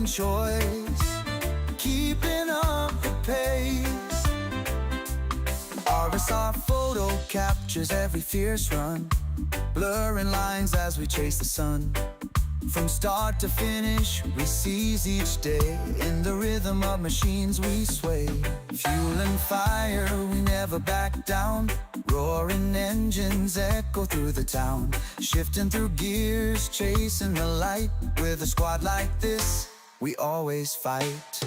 and choice, keeping up the pace. RSR photo captures every fierce run, blurring lines as we chase the sun. From start to finish, we seize each day. In the rhythm of machines we sway. Fuel and fire, we never back down. Roaring engines echo through the town. Shifting through gears, chasing the light. With a squad like this, we always fight.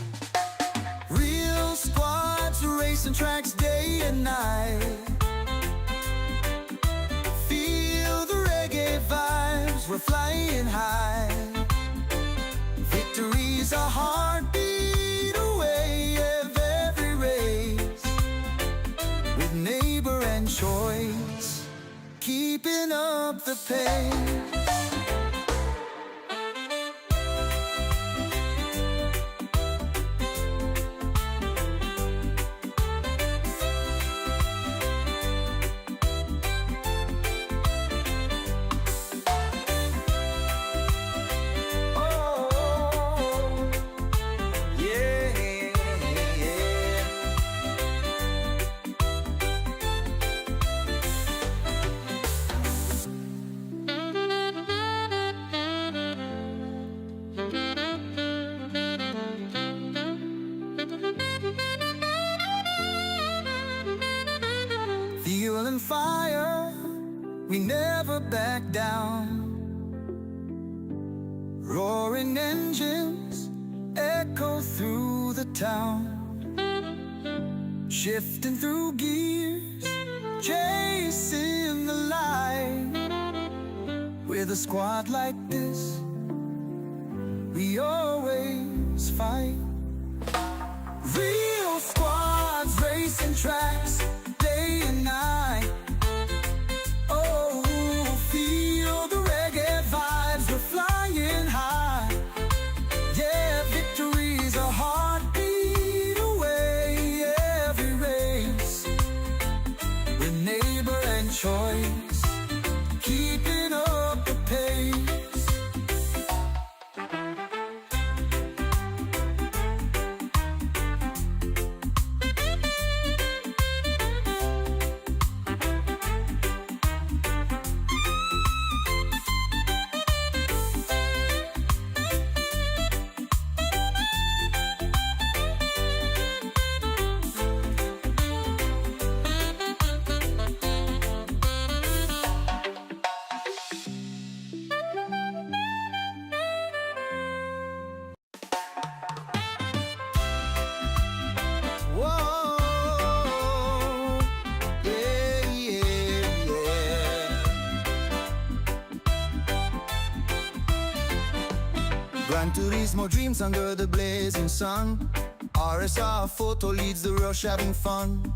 Real squads racing tracks day and night. Feel the reggae vibes, we're flying high. Victory's a heartbeat away of every race. With neighbor and choice, keeping up the pace. Fuel and fire, we never back down. Roaring engines echo through the town. Shifting through gears, chasing the light. With a squad like this, we always fight. Real squads racing tracks day and night. Oh, feel the reggae vibes, we're flying high. Yeah, victory's a heartbeat away every race. With neighbor and choice, keeping up the pace. Gran Turismo dreams under the blazing sun. RSR photo leads the rush, having fun.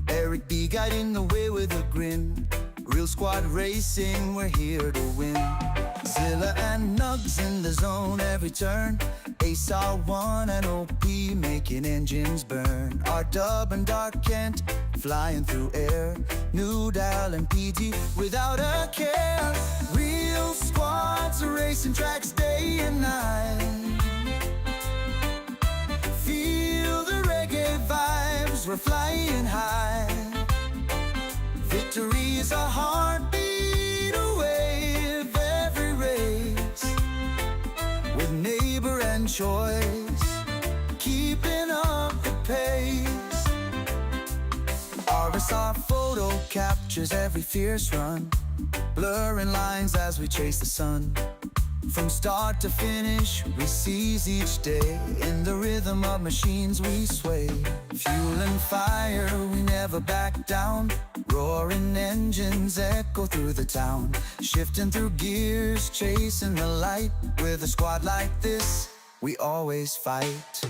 Eric B guiding the way with a grin. Real squad racing, we're here to win. Zilla and Nugs in the zone every turn. Ace R1 and OP making engines burn. R-Dub and Dark Kent flying through air. New Dial and PG without a care. Real squads racing tracks day and night. Feel the reggae vibes, we're flying high. Victory's a heartbeat away of every race. With neighbor and choice, keeping up the pace. RSR photo captures every fierce run, blurring lines as we chase the sun. From start to finish, we seize each day. In the rhythm of machines we sway. Fuel and fire, we never back down. Roaring engines echo through the town. Shifting through gears, chasing the light. With a squad like this, we always fight.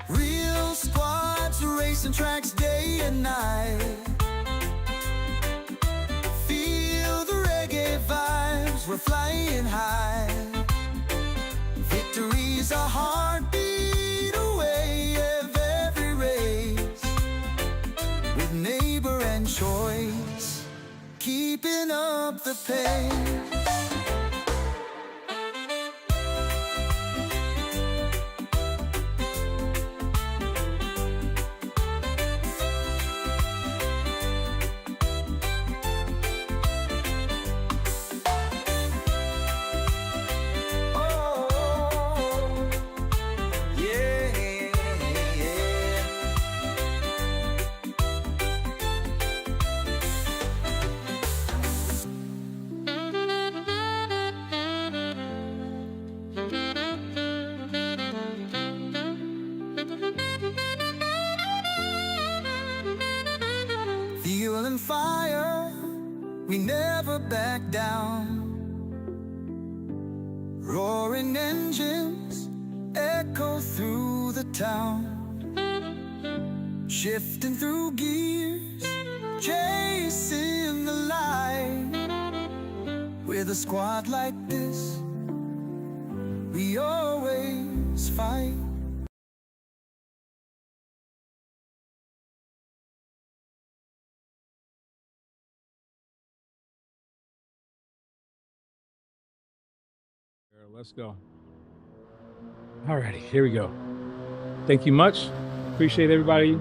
Real squads racing tracks day and night. Feel the reggae vibes, we're flying high. Victory's a heartbeat away of every race. With neighbor and choice, keeping up the pace. we never back down. Roaring engines echo through the town, shifting through gears, chasing the light. With a squad like this, we always fight. Let's go. Alrighty, here we go. Thank you much. Appreciate everybody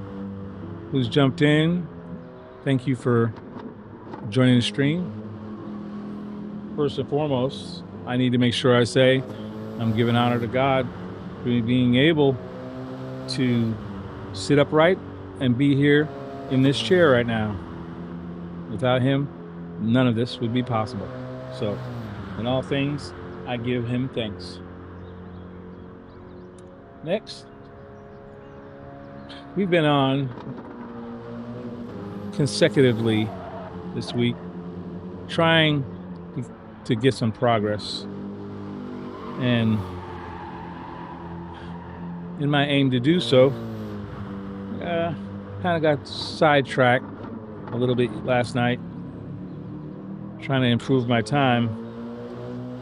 who's jumped in. Thank you for joining the stream. First and foremost, I need to make sure I say I'm giving honor to God for me being able to sit upright and be here in this chair right now. Without him, none of this would be possible. So, in all things, I give him thanks. Next, we've been on consecutively this week trying to get some progress, and in my aim to do so, kind of got sidetracked a little bit last night trying to improve my time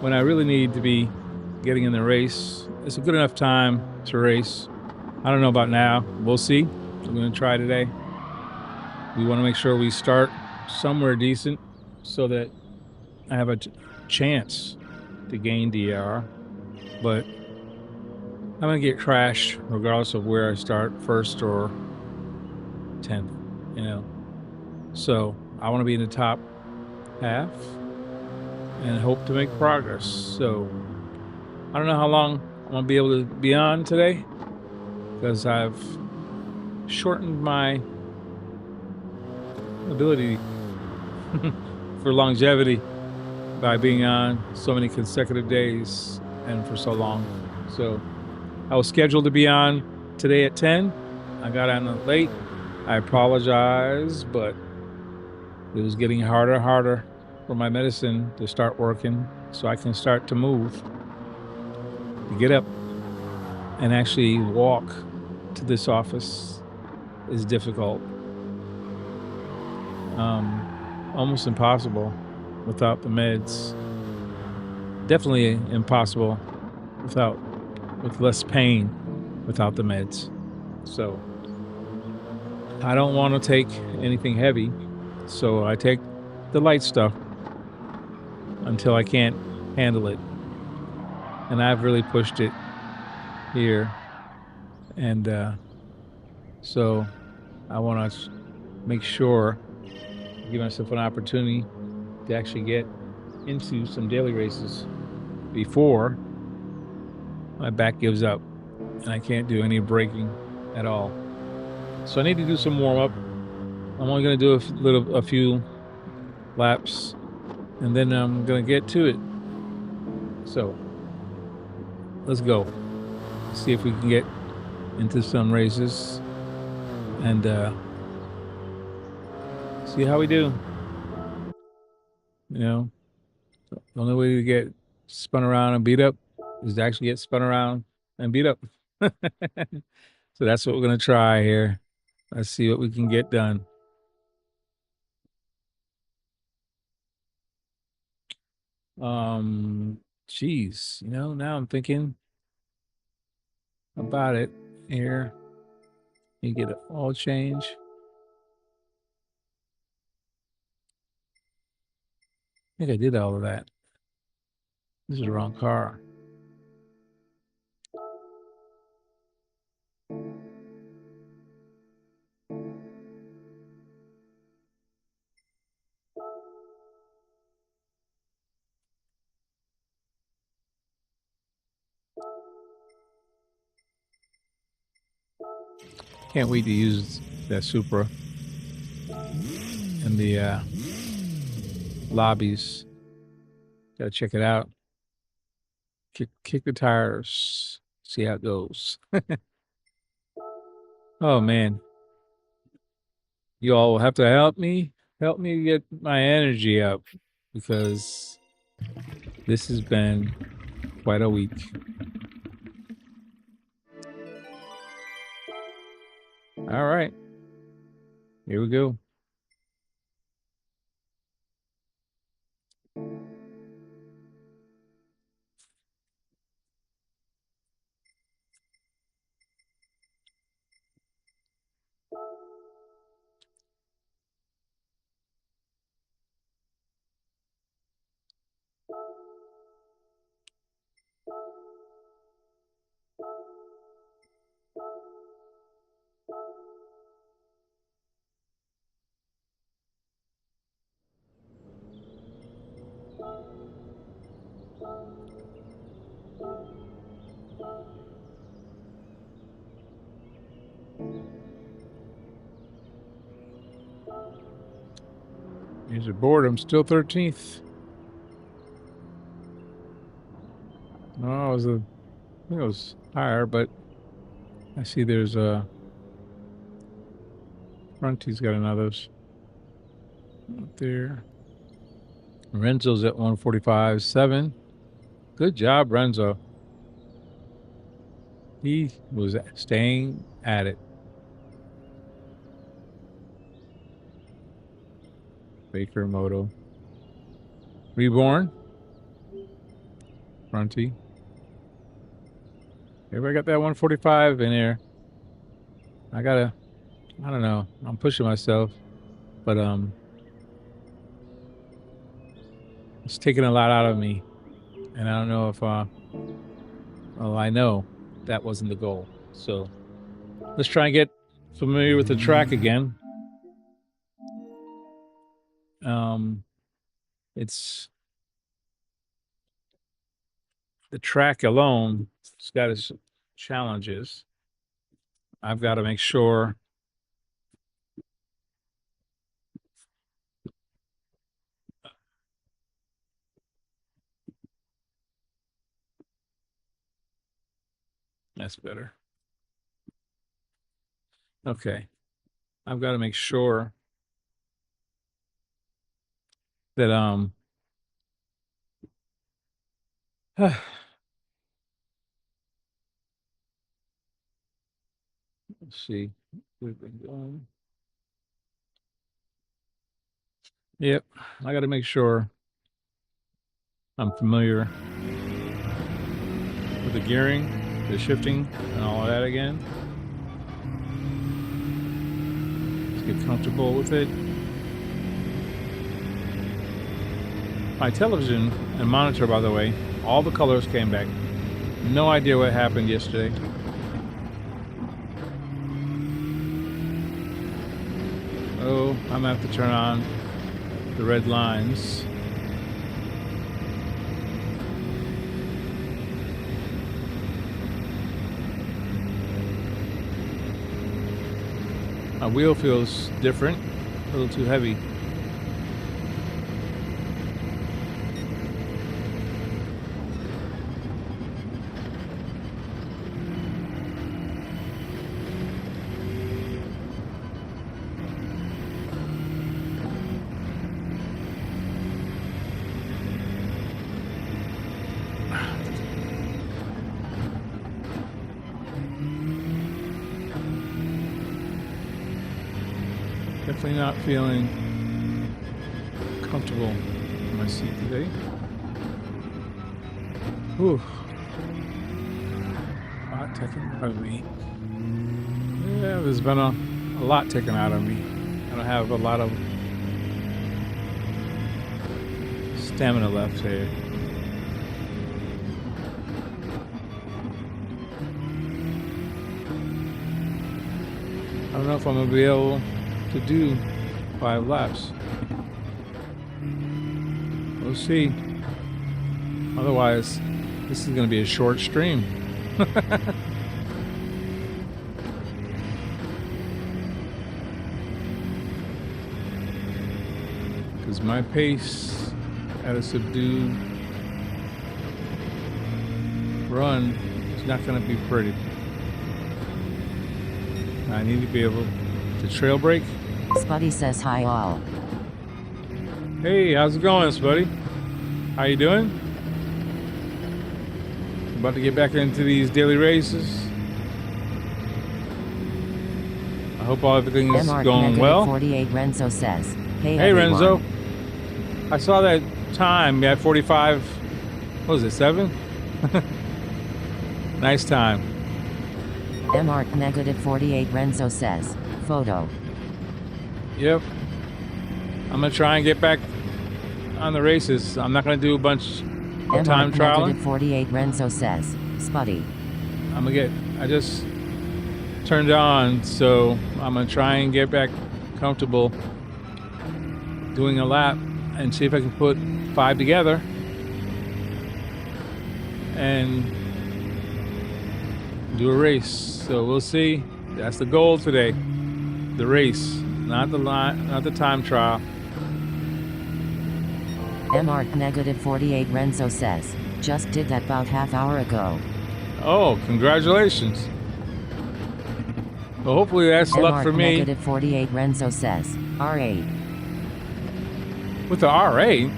when I really need to be getting in the race. It's a good enough time to race. I don't know about now. We'll see. I'm going to try today. We want to make sure we start somewhere decent so that I have a chance to gain DRR. But I'm going to get crashed regardless of where I start, first or 10th, you know. So I want to be in the top half and hope to make progress. So I don't know how long I'm going to be able to be on today, because I've shortened my ability for longevity by being on so many consecutive days and for so long. So I was scheduled to be on today at 10. I got on late. I apologize, but it was getting harder and harder for my medicine to start working so I can start to move, to get up and actually walk to this office is difficult. Almost impossible without the meds. Definitely impossible with less pain without the meds. So I don't want to take anything heavy, so I take the light stuff until I can't handle it. And I've really pushed it here. And so I want to make sure, give myself an opportunity to actually get into some daily races before my back gives up and I can't do any braking at all. So I need to do some warm up. I'm only going to do a few laps, and then I'm going to get to it. So let's go. See if we can get into some races and see how we do. You know, the only way to get spun around and beat up is to actually get spun around and beat up. So that's what we're going to try here. Let's see what we can get done. Geez, you know, now I'm thinking about it here. You get an oil change. I think I did all of that. This is the wrong car. Can't wait to use that Supra in the lobbies. Gotta check it out. Kick the tires. See how it goes. Oh man. You all will have to help me help me get my energy up, because this has been quite a week. All right, here we go. Here's your boredom, still 13th. Oh, I think it was higher, but I see there's a Fronty's got another's up there. Renzo's at 145.7. Good job, Renzo. He was staying at it. Baker Moto. Reborn. Fronty. Everybody got that 145 in there. I don't know. I'm pushing myself, but it's taking a lot out of me. And I don't know if well, I know that wasn't the goal. So let's try and get familiar with the track again. It's the track alone. It's got its challenges. I've got to make sure that's better. Okay. I've got to make sure that let's see. We've been going. Yep. I got to make sure I'm familiar with the gearing, the shifting, and all of that again. Let's get comfortable with it. My television and monitor, by the way, all the colors came back. No idea what happened yesterday. Oh, I'm gonna have to turn on the red lines. My wheel feels different, a little too heavy. Definitely not feeling comfortable in my seat today. Whew. A lot taken out of me. Yeah, there's been a lot taken out of me. I don't have a lot of stamina left here. I don't know if I'm gonna be able to do 5 laps. We'll see. Otherwise, this is going to be a short stream. Because my pace at a subdued run is not going to be pretty. I need to be able to trail brake. Spuddy says hi all. Hey, how's it going, Spuddy? How you doing? About to get back into these daily races. I hope everything is going well. 48 Renzo says, Hey Renzo. I saw that time. You had 45. What was it, 7? Nice time. MR 48 Renzo says, Photo. Yep. I'm gonna try and get back on the races. I'm not gonna do a bunch of time trialing. 48 Renzo says, Spuddy. I just turned it on, so I'm gonna try and get back comfortable doing a lap and see if I can put 5 together and do a race. So we'll see. That's the goal today. The race, not the time trial. MR 48 Renzo says, just did that about half hour ago. Oh, congratulations. Well, hopefully that's luck for me. MR 48 Renzo says, R8. With the R8?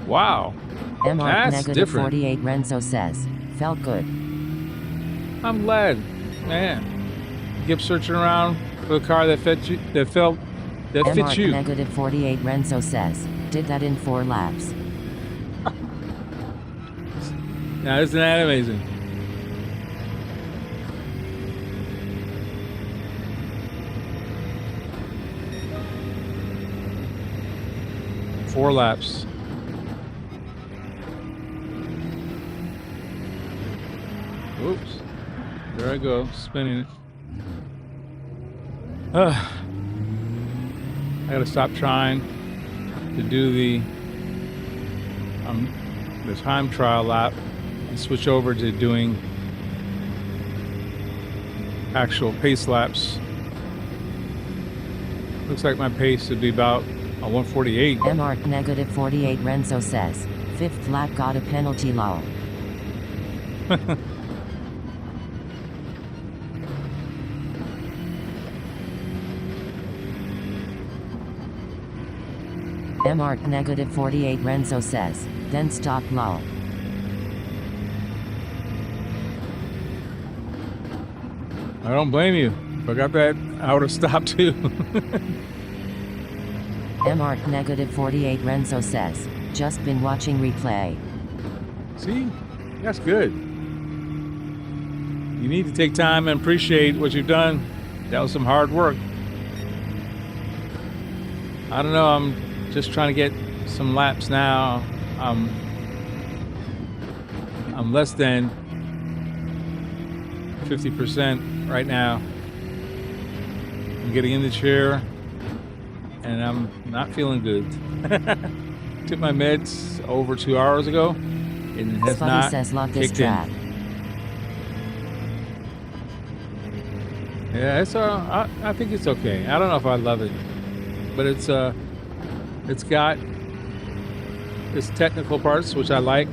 Wow. MR That's different. 48 Renzo says, felt good. I'm glad. Man. Keep searching around for a car that fits you. Fits you. MR 48 Renzo says, did that in 4 laps. Now, isn't that amazing? Four laps. Oops. There I go, spinning it. I gotta stop trying to do the time trial lap and switch over to doing actual pace laps. Looks like my pace would be about a 148. MR 48 Renzo says, 5th lap got a penalty lol. MR 48 Renzo says, then stop lol. I don't blame you. If I got that, I would have stopped too. MR 48 Renzo says, just been watching replay. See? That's good. You need to take time and appreciate what you've done. That was some hard work. I don't know, I'm just trying to get some laps now. I'm less than 50% right now. I'm getting in the chair and I'm not feeling good. Took my meds over 2 hours ago and it has not says, love this kicked track. in. Yeah, I think it's okay. I don't know if I love it, but it's got its technical parts, which I like.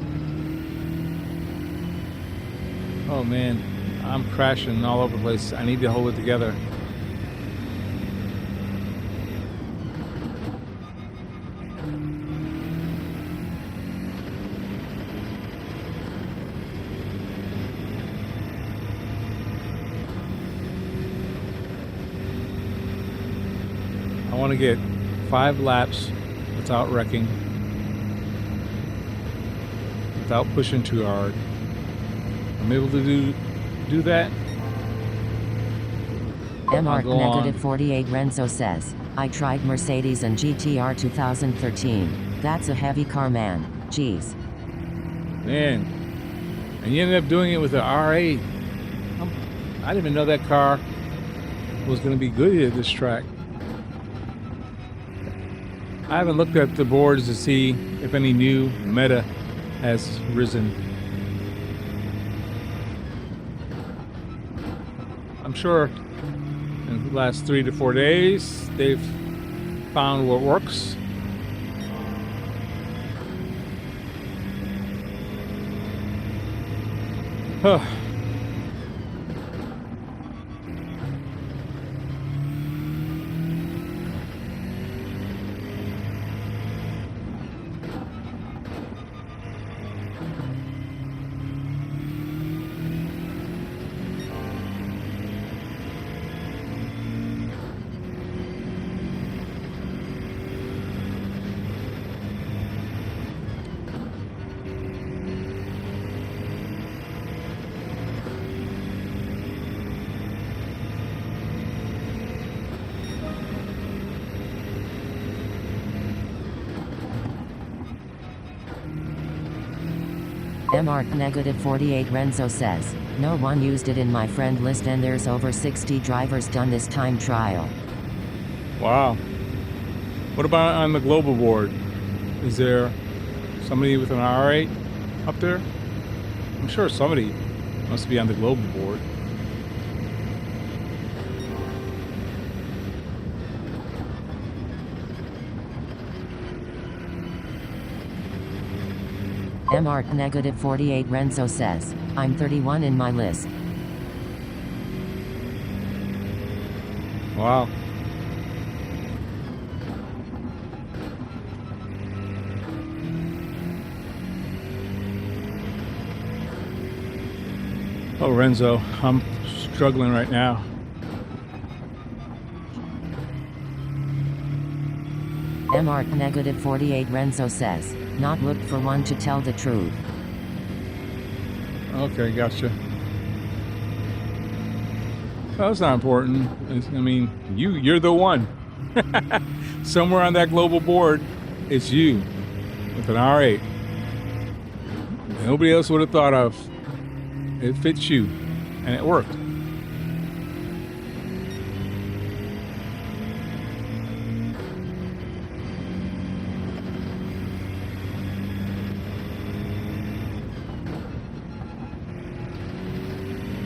Oh man, I'm crashing all over the place. I need to hold it together. I want to get 5 laps without wrecking, without pushing too hard. I'm able to do that. MR 48 Renzo says, I tried Mercedes and GTR 2013. That's a heavy car, man. Jeez. Man. And you ended up doing it with the R8. I didn't even know that car was going to be good at this track. I haven't looked at the boards to see if any new meta has risen. I'm sure in the last 3 to 4 days they've found what works. Huh. MR-48 Renzo says, no one used it in my friend list and there's over 60 drivers done this time trial. Wow. What about on the global board? Is there somebody with an R8 up there? I'm sure somebody must be on the global board. MR-48 Renzo says, I'm 31 in my list. Wow. Oh, Renzo, I'm struggling right now. MR-48 Renzo says, not looked for one to tell the truth. Okay, gotcha. Well, that's not important. I mean, you're the one. Somewhere on that global board, it's you with an R8. Nobody else would have thought of. It fits you, and it worked.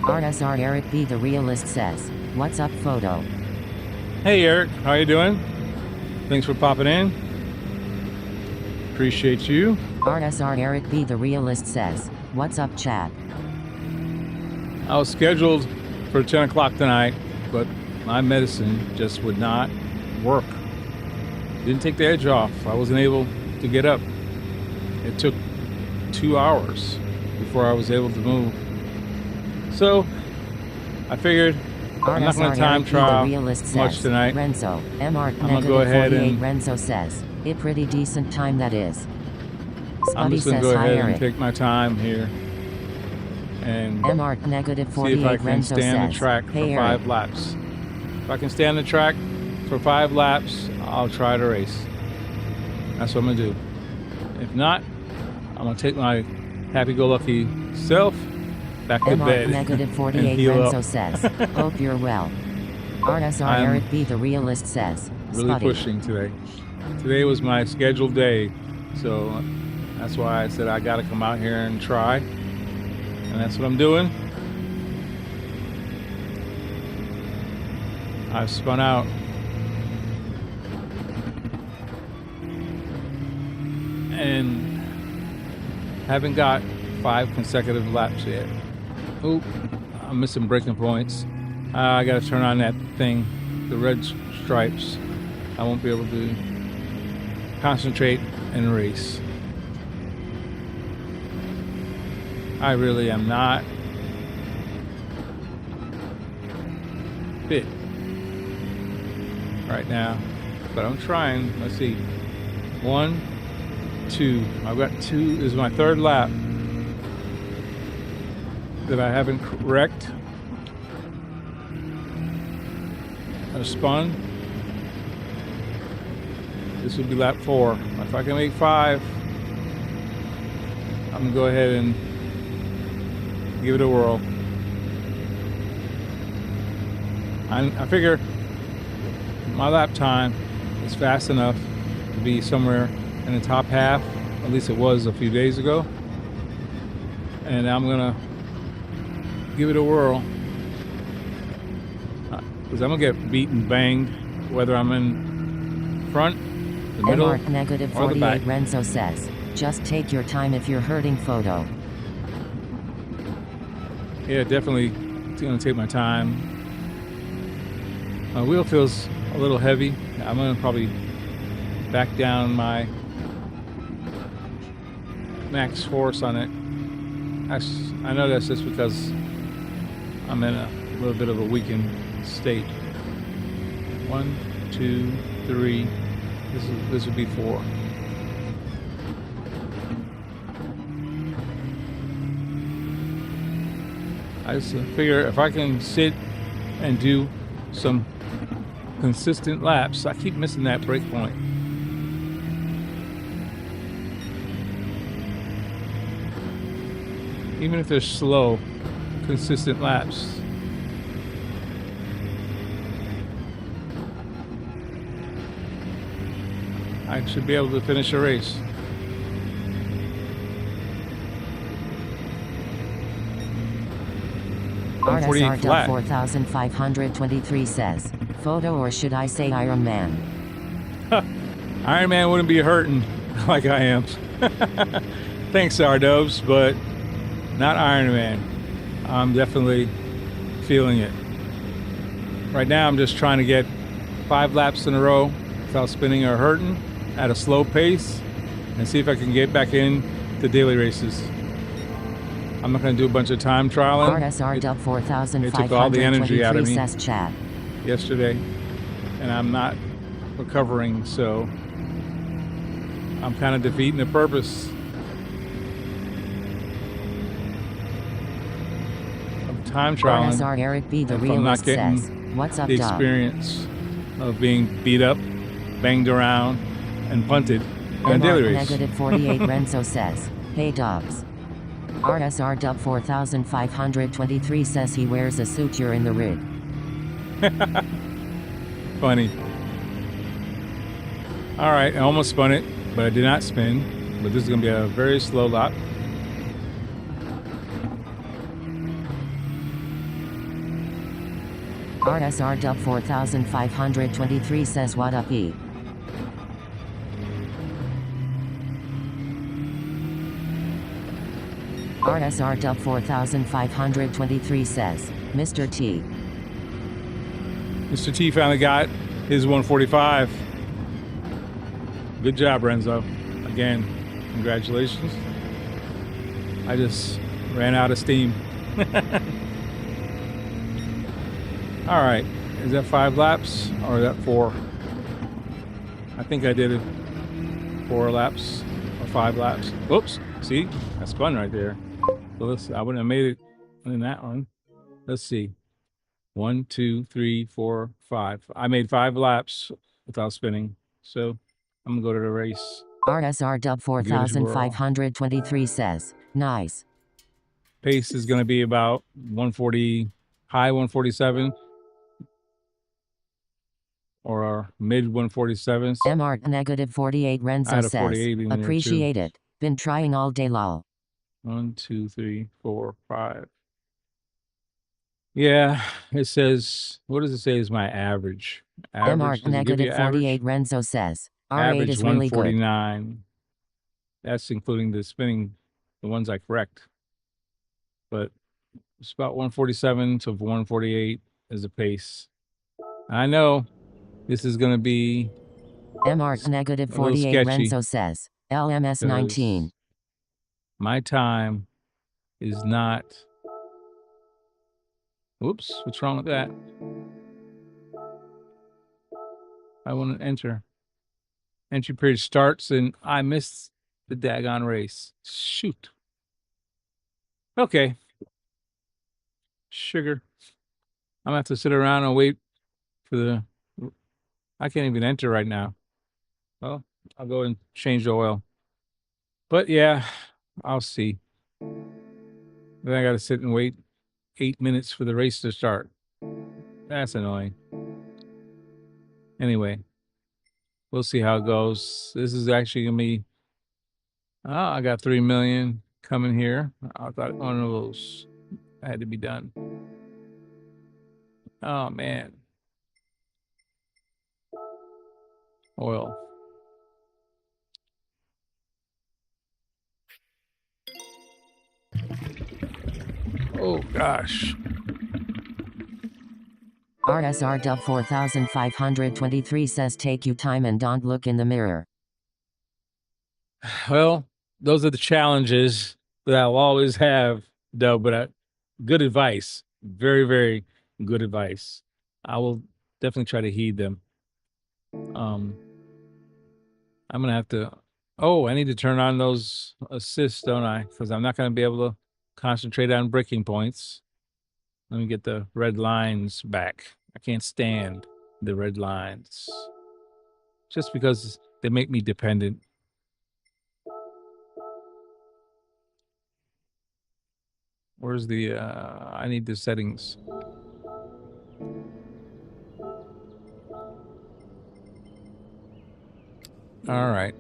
RSR Eric B. the Realist says, what's up photo? Hey Eric, how you doing? Thanks for popping in. Appreciate you. RSR Eric B. the Realist says, what's up chat? I was scheduled for 10 o'clock tonight, but my medicine just would not work. Didn't take the edge off. I wasn't able to get up. It took 2 hours before I was able to move. So I figured I'm not going to time trial much tonight. Renzo, I'm going to go ahead and Renzo says, it pretty decent time that is. I'm just going to go ahead and take my time here and see if I can stand the track for 5 laps. If I can stand the track for 5 laps, I'll try to race. That's what I'm going to do. If not, I'm going to take my happy-go-lucky self back to bed and 48 heal Renzo up. says, hope you're well. RSR Eric B. the Realist says, really pushing today. Today was my scheduled day, so that's why I said I got to come out here and try, and that's what I'm doing. I've spun out and haven't got 5 consecutive laps yet. Oop, I'm missing braking points. I got to turn on that thing, the red stripes. I won't be able to concentrate and race. I really am not fit right now, but I'm trying. Let's see. 1, 2. I've got 2. This is my 3rd lap that I haven't wrecked. I've spun. This would be lap 4. If I can make 5, I'm gonna go ahead and give it a whirl. I figure my lap time is fast enough to be somewhere in the top half. At least it was a few days ago. And I'm gonna give it a whirl, because I'm gonna get beat and banged whether I'm in front, the middle, or the back. Renzo says, just take your time if you're hurting photo. Yeah, definitely it's gonna take my time. My wheel feels a little heavy. I'm gonna probably back down my max force on it. I know that's just because I'm in a little bit of a weakened state. 1, 2, 3. This would be 4. I just figure if I can sit and do some consistent laps, I keep missing that break point. even if they're slow, consistent laps. I should be able to finish a race. RSR 4523 says, photo or should I say Iron Man? Iron Man wouldn't be hurting like I am. Thanks, Ardobes, but not Iron Man. I'm definitely feeling it. Right now, I'm just trying to get 5 laps in a row without spinning or hurting at a slow pace and see if I can get back in the daily races. I'm not going to do a bunch of time trialing. RSR Dub It took all the energy out of 4523 me says chat. yesterday, and I'm not recovering, so I'm kind of defeating the purpose of time trialing. RSR Eric B. the if I'm not realist getting says, what's up, the Dub? experience of being beat up, banged around, and punted in a daily race. Negative 48 Renzo says, hey Dubs. RSR Dub 4523 says he wears a suit, you're in the rig. Funny. All right, I almost spun it, but I did not spin. But this is going to be a very slow lap. RSR Dub 4523 says, what up, E? RSR Dub 4523 says, Mr. T. Mr. T finally got his 145. Good job, Renzo. Again, congratulations. I just ran out of steam. All right, is that 5 laps or is that 4? I think I did it 4 laps or 5 laps. Whoops, see, I spun right there. So let's, I wouldn't have made it in that one. Let's see. 1, 2, 3, 4, 5. I made 5 laps without spinning. So I'm gonna go to the race. RSR Dub 4523 says, nice. Pace is gonna be about 140, high 147 or mid 147s. MR negative 48 Renzo says, 48 in there, appreciate too. it. Been trying all day, lol. 1, 2, 3, 4, 5. Yeah, it says, what does it say is my average? Average, MR negative 48 Renzo says, R8 average is really good. 149. That's including the spinning, the ones I correct. But it's about 147 to 148 is the pace. I know this is going to be MR negative a little 48 sketchy Renzo says, LMS 19. because my time is not. Whoops, what's wrong with that? I want to enter. Entry period starts and I missed the daggone race. Shoot. Okay. Sugar. I'm gonna have to sit around and wait for the. I can't even enter right now. Well, I'll go and change the oil. But yeah, I'll see. Then I gotta sit and wait 8 minutes for the race to start. That's annoying. Anyway, we'll see how it goes. This is actually gonna be. Oh, I got 3 million coming here. I thought one of those had to be done. Oh man. Oil. Oh gosh. RSR Dub 4523 says, take you time and don't look in the mirror. Well, those are the challenges that I'll always have, though. But good advice, very, very good advice. I will definitely try to heed them. I'm gonna have to. Oh, I need to turn on those assists, don't I? Because I'm not gonna be able to concentrate on braking points. Let me get the red lines back. I can't stand the red lines just because they make me dependent. Where's the, I need the settings. All right.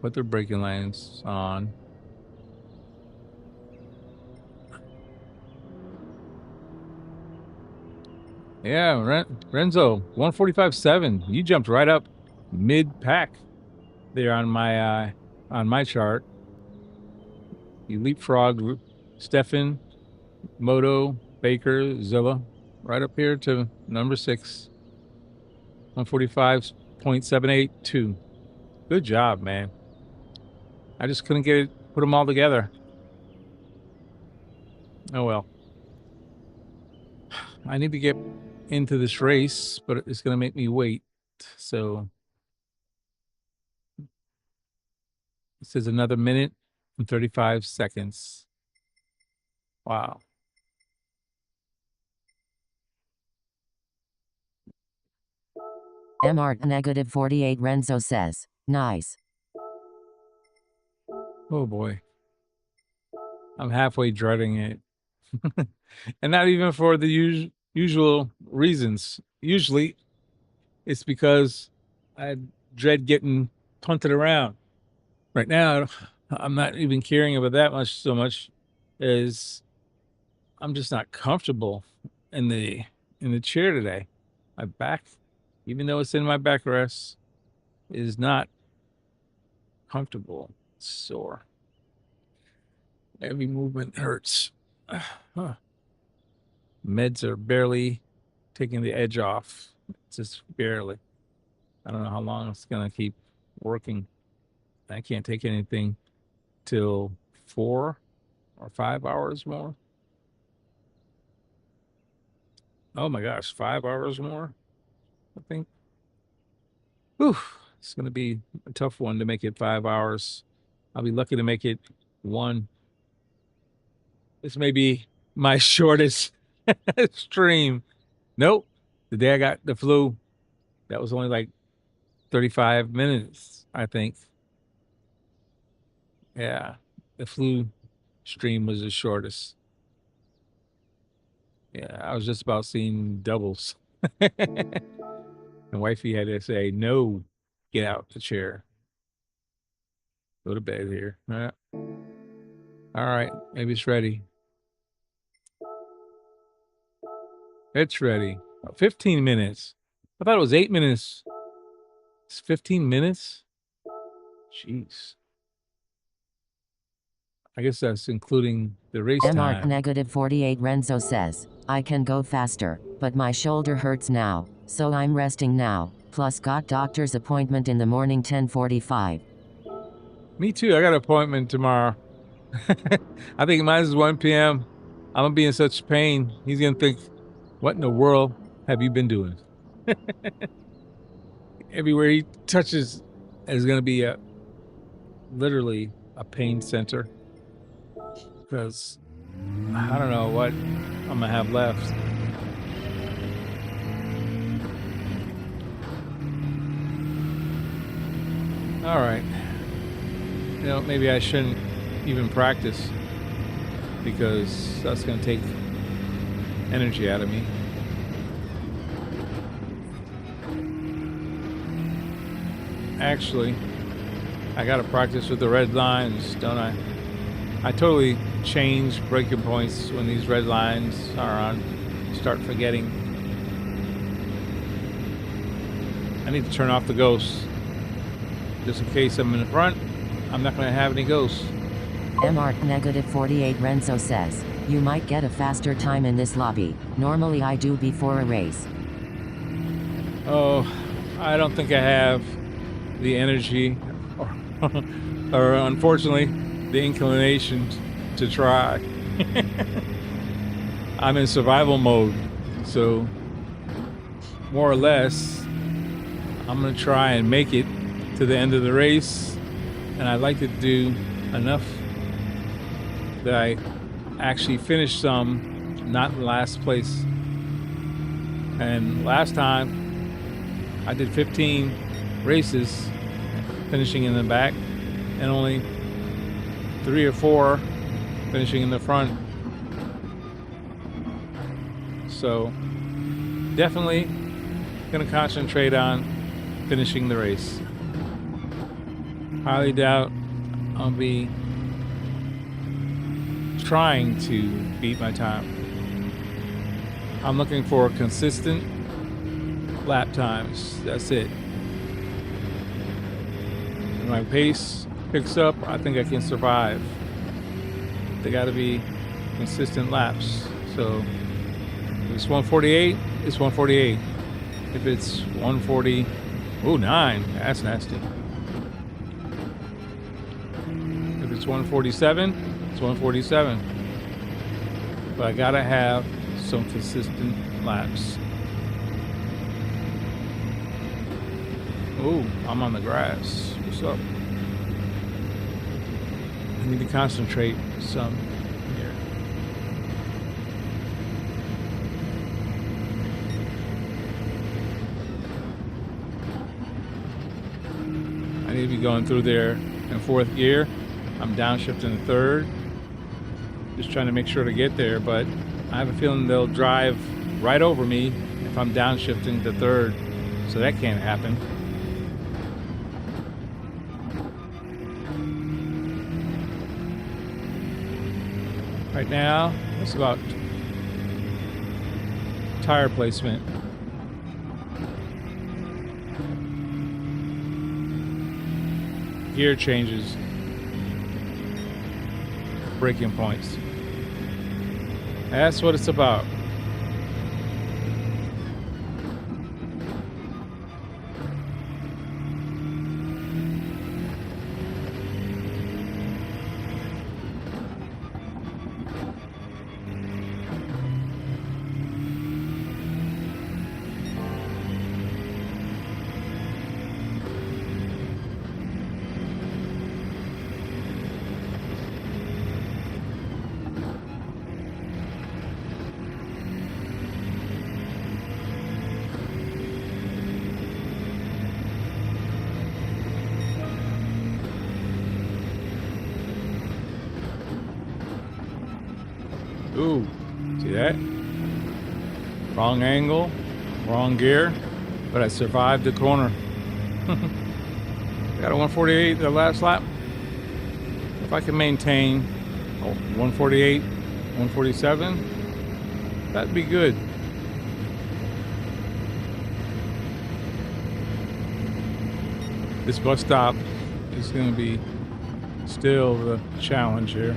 Put the braking lines on. Yeah, Renzo, 145.7. You jumped right up mid-pack there on my chart. You leapfrogged Stefan, Moto, Baker, Zilla, right up here to number 6. 145.782. Good job, man. I just couldn't put them all together. Oh well. I need to get into this race, but it's going to make me wait. So it says another minute and 35 seconds. Wow. MR negative 48 Renzo says, nice. Oh boy. I'm halfway dreading it. And not even for the usual reasons. Usually it's because I dread getting punted around. Right now, I'm not even caring about that much so much as I'm just not comfortable in the chair today. My back, even though it's in my backrest, is not comfortable. It's sore. Every movement hurts. Meds are barely taking the edge off. Just barely. I don't know how long it's gonna keep working. I can't take anything till 4 or 5 hours more. Oh my gosh, 5 hours more, I think. Whew, it's gonna be a tough one to make it 5 hours. I'll be lucky to make it 1. This may be my shortest stream. Nope. The day I got the flu, that was only like 35 minutes, I think. Yeah, the flu stream was the shortest. Yeah, I was just about seeing doubles. And wifey had to say, no, get out the chair. Go to bed here. All right, maybe it's ready. It's ready. 15 minutes. I thought it was 8 minutes. It's 15 minutes? Jeez. I guess that's including the race MR time. negative 48 Renzo says, I can go faster, but my shoulder hurts now, so I'm resting now. Plus got doctor's appointment in the morning 10:45. Me too. I got an appointment tomorrow. I think mine is 1 p.m. I'm going to be in such pain. He's going to think, what in the world have you been doing? Everywhere he touches is going to be literally a pain center. Because I don't know what I'm going to have left. All right. You know, maybe I shouldn't even practice because that's going to take energy out of me. Actually, I got to practice with the red lines, don't I? I totally change braking points when these red lines are on. Start forgetting. I need to turn off the ghosts. Just in case I'm in the front, I'm not going to have any ghosts. MR negative 48 Renzo says, you might get a faster time in this lobby. Normally I do before a race. Oh, I don't think I have the energy or unfortunately the inclination to try. I'm in survival mode, so more or less I'm gonna try and make it to the end of the race, and I'd like to do enough that I actually finish some, not in last place. And last time I did 15 races, finishing in the back, and only 3 or 4 finishing in the front. So definitely gonna concentrate on finishing the race. Highly doubt I'll be trying to beat my time. I'm looking for consistent lap times. That's it. When my pace picks up, I think I can survive. They got to be consistent laps. So if it's 148, it's 148. If it's 140, oh, 9, that's nasty. If it's 147, it's 147. But I gotta have some consistent laps. Oh, I'm on the grass. What's up? I need to concentrate some here. I need to be going through there in 4th gear. I'm downshifting in 3rd. Just trying to make sure to get there, but I have a feeling they'll drive right over me if I'm downshifting to 3rd. So that can't happen. Right now, it's about tire placement. Gear changes. Braking points. That's what it's about. Ooh, see that? Wrong angle, wrong gear, but I survived the corner. Got a 148 the last lap. If I can maintain 148, 147, that'd be good. This bus stop is going to be still the challenge here.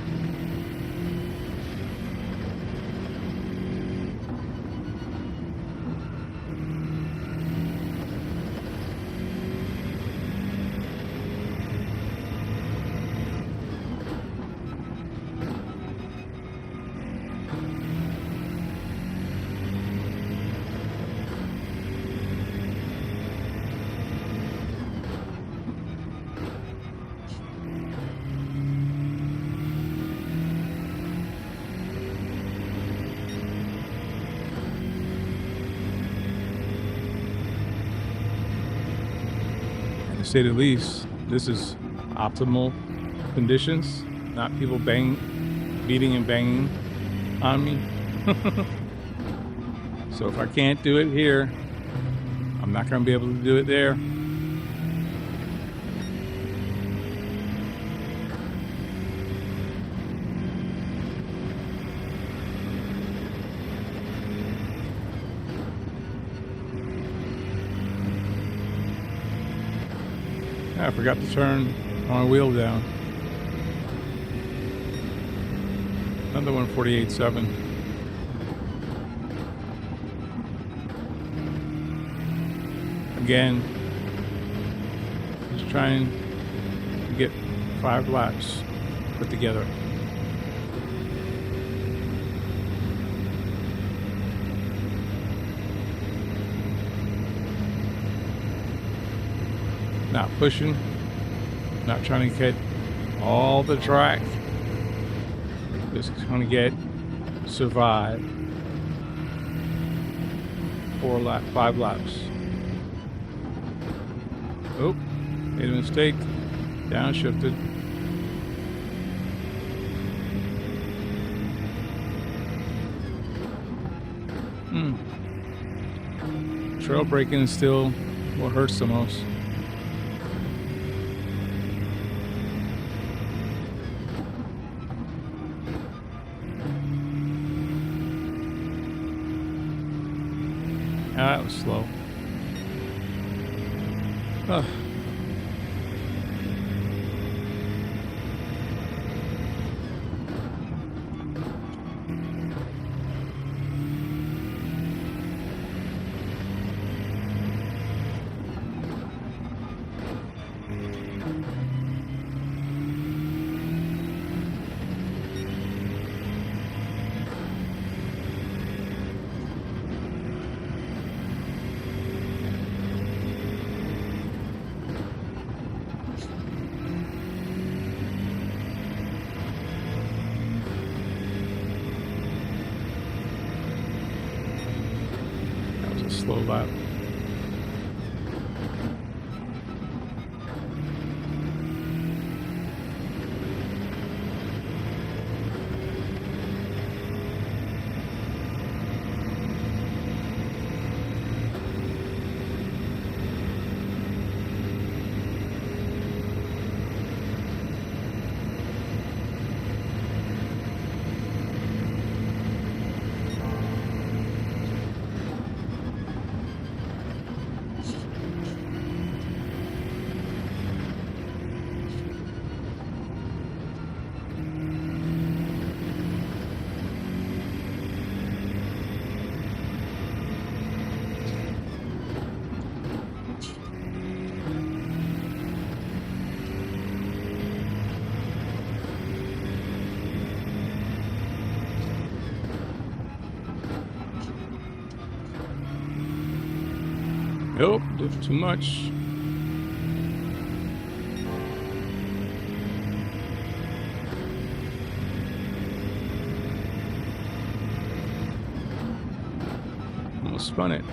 To say the least, this is optimal conditions, not people beating and banging on me. So if I can't do it here, I'm not going to be able to do it there. I forgot to turn my wheel down. Another 148.7. Again, just trying to get 5 laps put together. Not pushing, not trying to get all the track. Just trying to survive 5 laps. Oh, made a mistake. Downshifted. Trail braking is still what hurts the most. That was slow. Ugh. Slow lap. Nope, did too much. Almost spun it.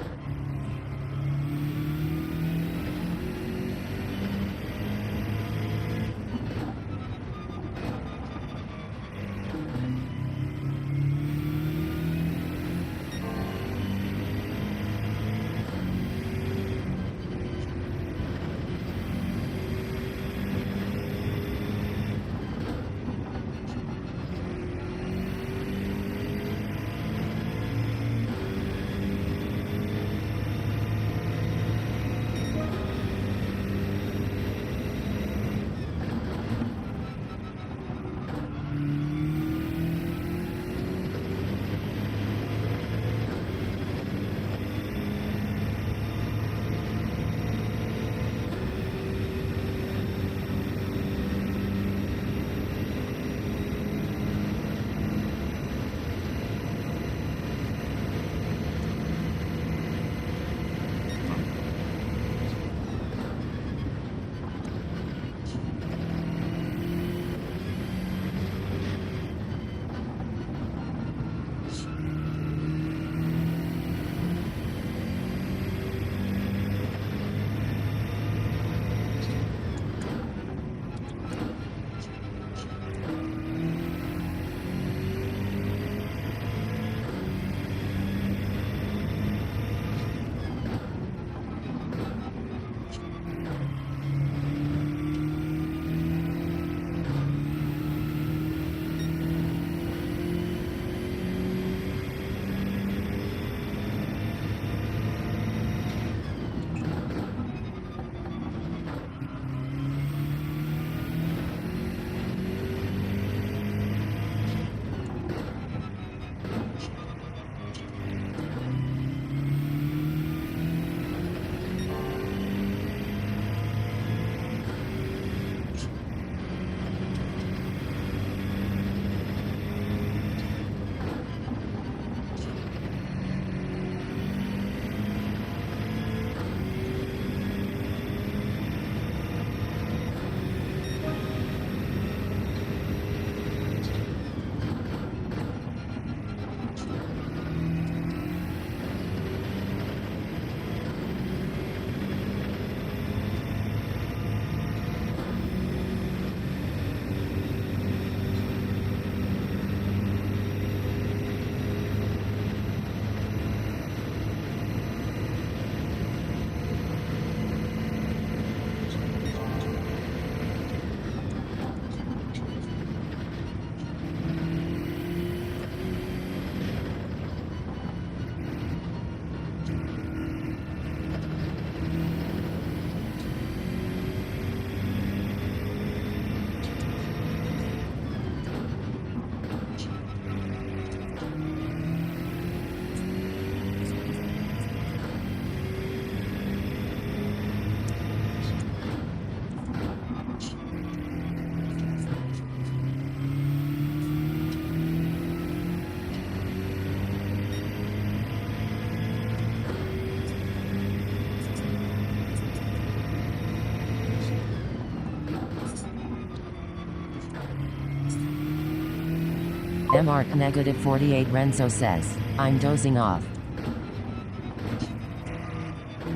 MR negative 48 Renzo says, I'm dozing off.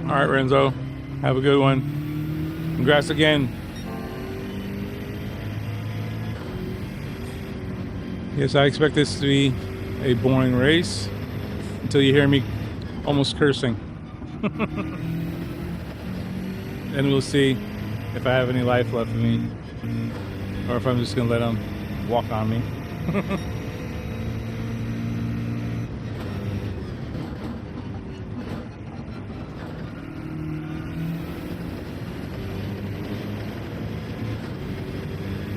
All right, Renzo. Have a good one. Congrats again. Yes, I expect this to be a boring race until you hear me almost cursing. Then we'll see if I have any life left in me, or if I'm just gonna let them walk on me.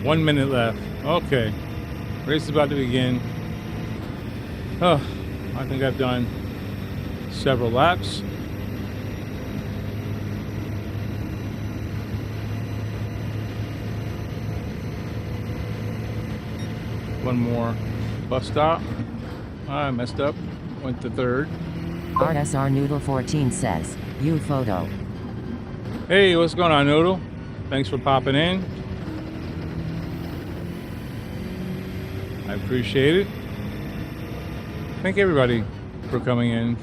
One minute left. Okay. Race is about to begin. Oh, I think I've done several laps. One more bus stop. I messed up. Went to third. RSR Noodle 14 says, you photo. Hey, what's going on, Noodle? Thanks for popping in. I appreciate it. Thank everybody for coming in.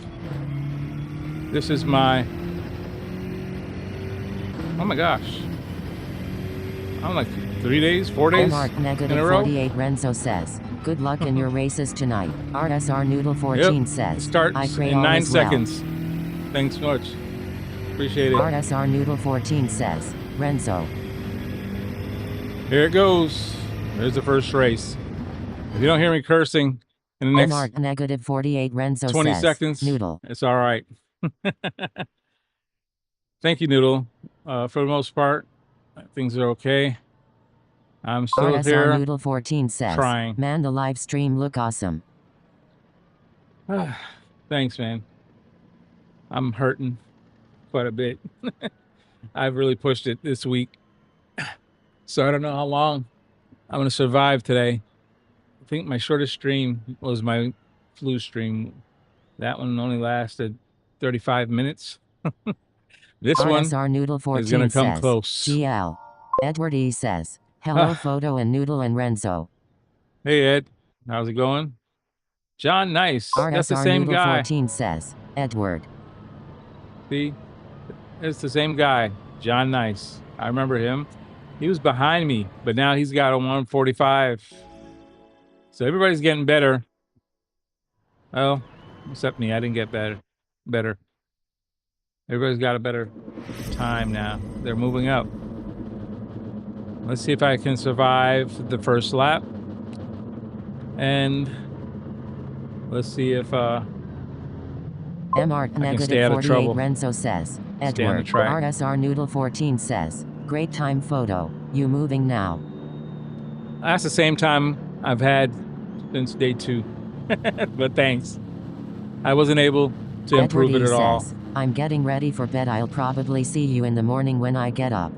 This is my... Oh my gosh. I'm like 3 days, 4 days MR in negative a row. 48 Renzo says, good luck in your races tonight. RSR Noodle 14 says, Starts I pray in all 9 is well. seconds. Thanks so much. Appreciate it. RSR Noodle 14 says, Renzo. Here it goes. There's the first race. If you don't hear me cursing in the next MR negative 48 Renzo 20 says, seconds, Noodle. it's all right. Thank you, Noodle. For the most part, things are okay. I'm still RSR here Noodle 14 says, trying. man, the live stream look awesome. Thanks, man. I'm hurting quite a bit. I've really pushed it this week. So I don't know how long I'm going to survive today. I think my shortest stream was my flu stream. That one only lasted 35 minutes. This RSR one Noodle 14 is going to come says, close. GL. Edward E says, hello Photo and Noodle and Renzo. Hey, Ed. How's it going? John Nice. That's the RSR same Noodle guy. 14 says, Edward. See? It's the same guy. John Nice. I remember him. He was behind me, but now he's got a 145. So everybody's getting better. Well, except me. I didn't get better. Everybody's got a better time now. They're moving up. Let's see if I can survive the first lap. And let's see if MR stay negative out of 48 trouble. Renzo says, Stay on the Edward. track. RSR Noodle 14 says, great time Photo. You moving now. that's the same time I've had since day 2. But thanks. I wasn't able to improve Edward it E at all. says, I'm getting ready for bed. I'll probably see you in the morning when I get up.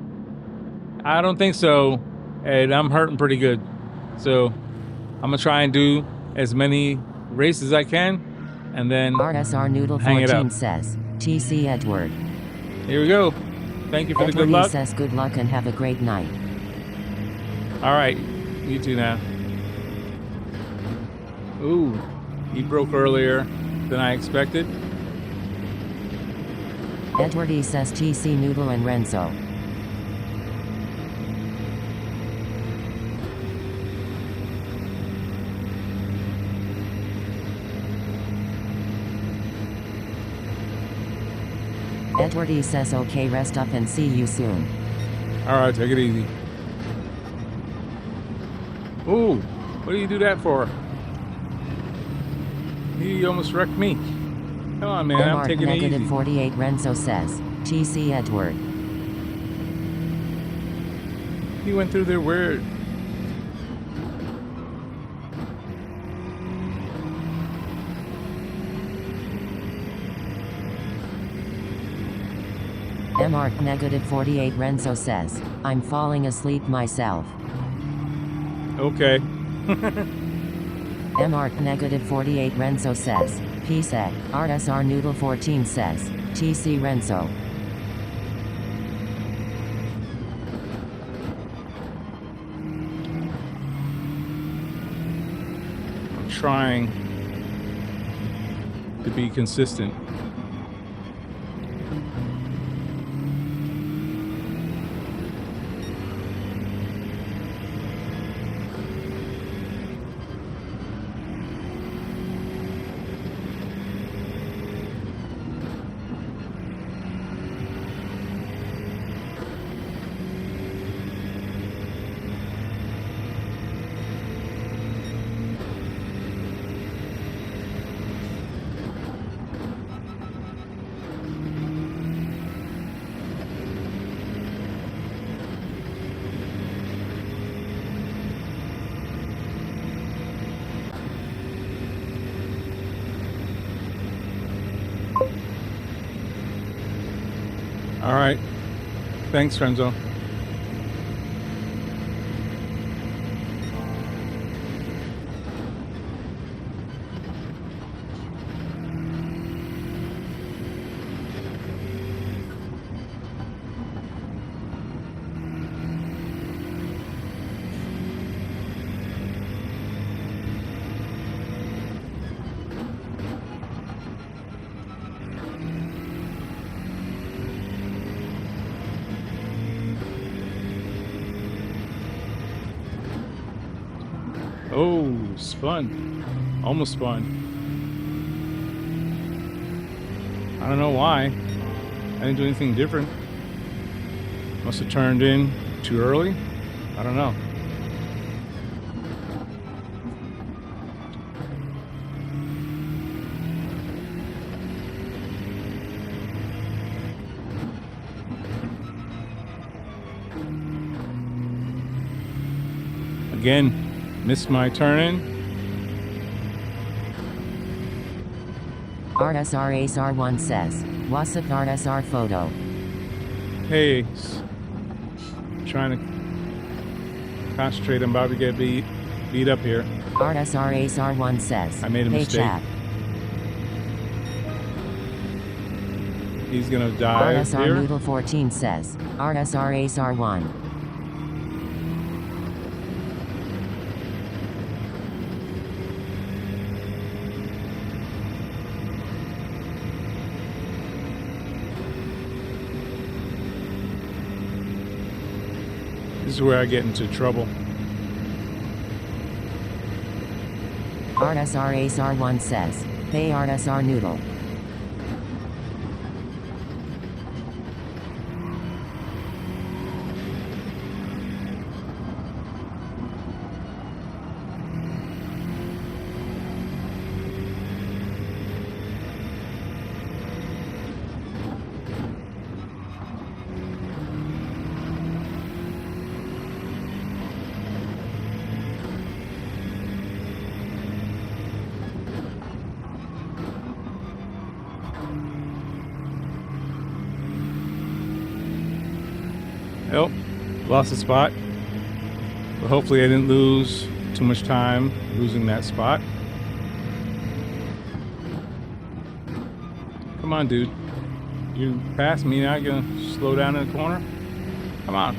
I don't think so, Ed. I'm hurting pretty good. So I'm going to try and do as many races as I can, and then RSR Noodle hang it 14 up. says, TC Edward. Here we go. Thank you for the Edward good E luck. says good luck and have a great night. All right. You too now. Ooh, he broke earlier than I expected. Edward E says TC Noodle and Renzo. Edward E says okay, rest up and see you soon. All right, take it easy. Ooh, what do you do that for? He almost wrecked me. Come on, man, I'm MR taking it negative easy. 48 Renzo says, TC Edward. He went through there weird. MR negative 48 Renzo says, I'm falling asleep myself. Okay. MR negative 48 Renzo says, peace egg. RSR Noodle 14 says, TC Renzo. trying to be consistent. All right. Thanks, Renzo. Oh, spun. Almost spun. I don't know why. I didn't do anything different. Must have turned in too early. I don't know. Again. Missed my turn in. RSR Ace R1 says, what's up RSR photo? Hey, trying to concentrate. I'm about to get beat up here. RSR Ace R1 says, I made a mistake. Chat. He's gonna die RSR here. Noodle 14 says, RSR Ace R1. This is where I get into trouble. RSR Ace R1 says, hey RSR Noodle. Yep, lost a spot. But hopefully I didn't lose too much time losing that spot. Come on, dude. You passed me, now you're gonna slow down in the corner? Come on.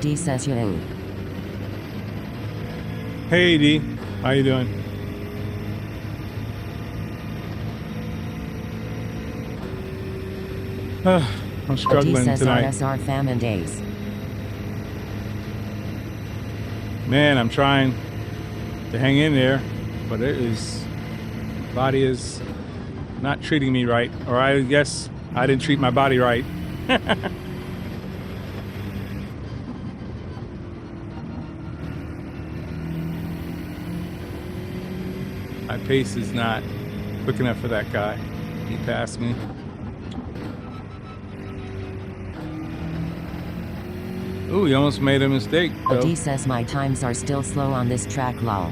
D says you. Hey D, how you doing? I'm struggling says tonight. RSR famine days. Man, I'm trying to hang in there, but body is not treating me right, or I guess I didn't treat my body right. My pace is not quick enough for that guy. He passed me. Ooh, you almost made a mistake. D says my times are still slow on this track, lol.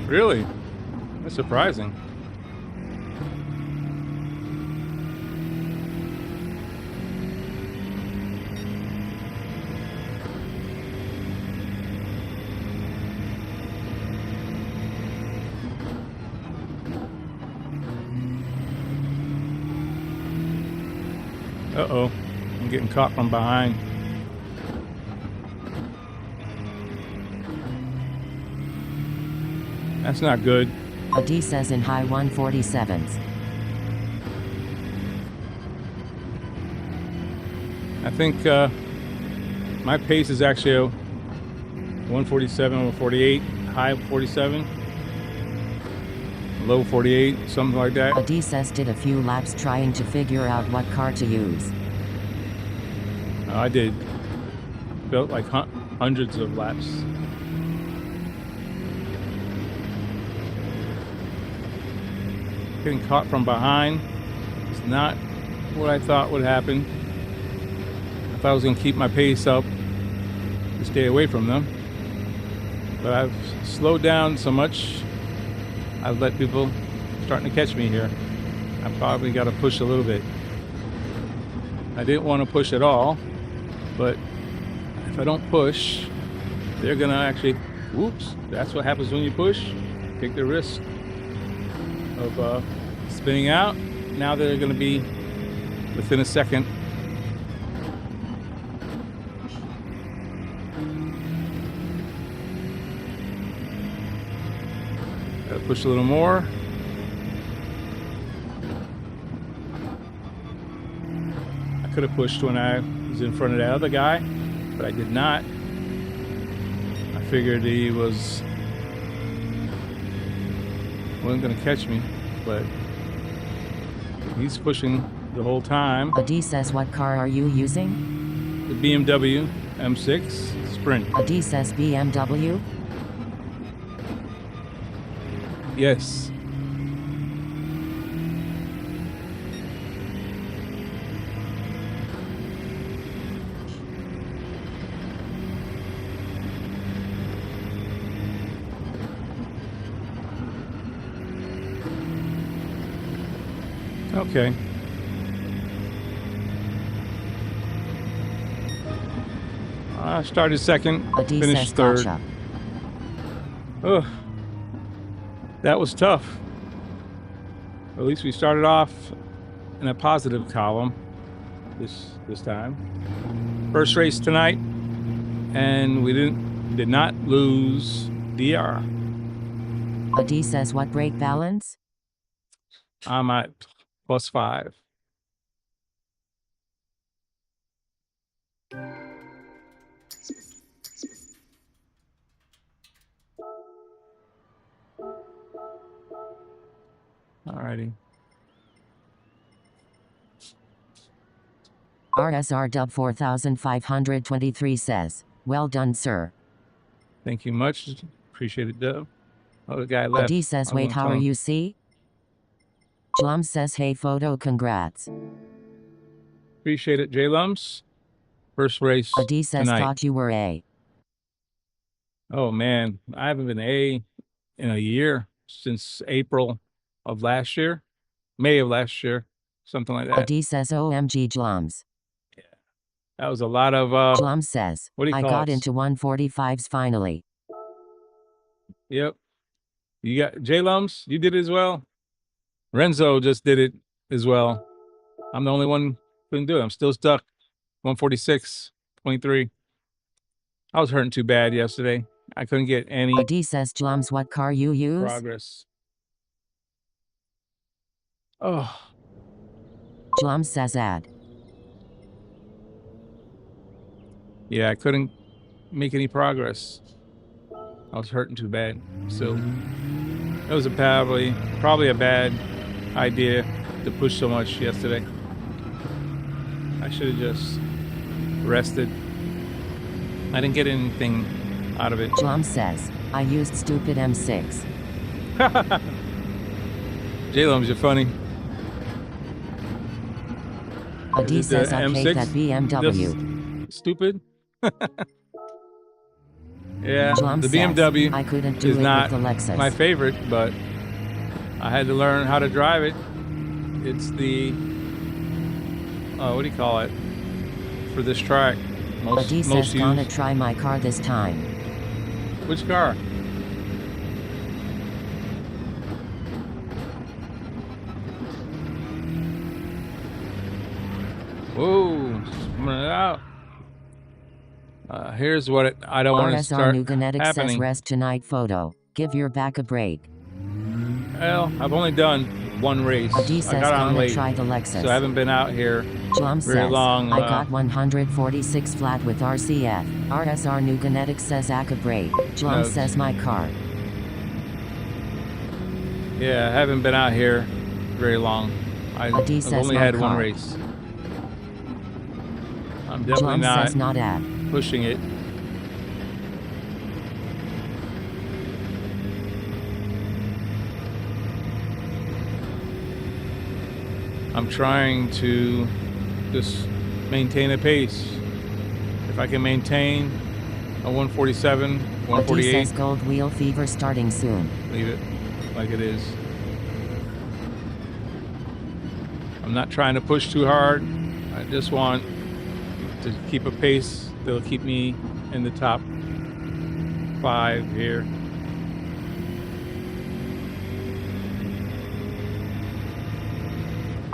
Really? That's surprising. Uh-oh, I'm getting caught from behind. That's not good. D says in high 147s. I think my pace is actually a 147, 148, high 47, low 48, something like that. D says did a few laps trying to figure out what car to use. I did. Felt like hundreds of laps. Getting caught from behind is not what I thought would happen. I thought I was going to keep my pace up to stay away from them. But I've slowed down so much, I've let people starting to catch me here. I probably got to push a little bit. I didn't want to push at all, but if I don't push, they're going to actually, whoops, that's what happens when you push. Take the risk of spinning out. Now they're going to be within a second. Gotta push a little more. I could have pushed when I was in front of that other guy, but I did not. I figured he wasn't going to catch me, but he's pushing the whole time. D says what car are you using? The BMW M6 Sprint. D says BMW? Yes. Okay. I started second, D finished says third. gotcha. Ugh. That was tough. At least we started off in a positive column this time. First race tonight, and we did not lose DR. D says what brake balance? I'm at +5. Alrighty. RSR Dub 4523 says, well done, sir. Thank you much. Appreciate it, Dub. Oh, the guy left. D says, wait, how are you, see? Jlum says, hey, photo, congrats. Appreciate it, J-Lums. First race D says, tonight. thought you were A. Oh, man. I haven't been A in a year, since April of last year. May of last year. Something like that. D says, OMG, Jlums. Yeah. That was a lot of... Jlum says, what do you I call got it? into 145s finally. Yep. You got J-Lums, you did it as well. Renzo just did it as well. I'm the only one who couldn't do it. I'm still stuck. 146.23. I was hurting too bad yesterday. I couldn't get any D says, Jlums, what car you use? progress. Oh. Jlums says, add. Yeah, I couldn't make any progress. I was hurting too bad. So it was probably a bad idea to push so much yesterday. I should have just rested. I didn't get anything out of it. Jlum says, I used stupid M6. J-Lums, you're funny. D Is it says, the I hate M6? that BMW. Stupid? Yeah, John the says, BMW I couldn't do is it not with the Lexus. my favorite, but I had to learn how to drive it. It's the, what do you call it, for this track? Most says gonna used. try my car this time. Which car? Whoa, coming it out. Here's what I don't want to RSR start New Genetic says happening. rest tonight photo. Give your back a break. Well, I've only done one race. D I says got on gonna late, try the Lexus. so I haven't been out here Jum very says, long. I got 146 flat with RCF. RSR New Genetic says Aka break. Jum says my car. Yeah, I haven't been out here very long. I've only had one race. I'm definitely not pushing it. I'm trying to just maintain a pace. If I can maintain a 147, 148. says gold wheel fever starting soon. Leave it like it is. I'm not trying to push too hard. I just want to keep a pace that'll keep me in the top 5 here.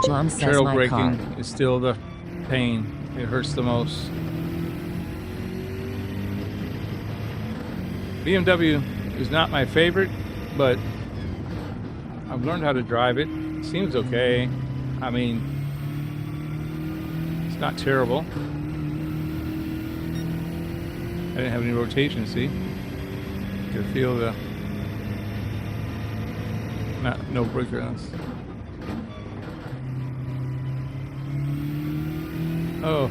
Jum says Trail my braking car. is still the pain. It hurts the most. BMW is not my favorite, but I've learned how to drive it. It seems okay. I mean, it's not terrible. I didn't have any rotation, see? You can feel the no breaker on this. Oh.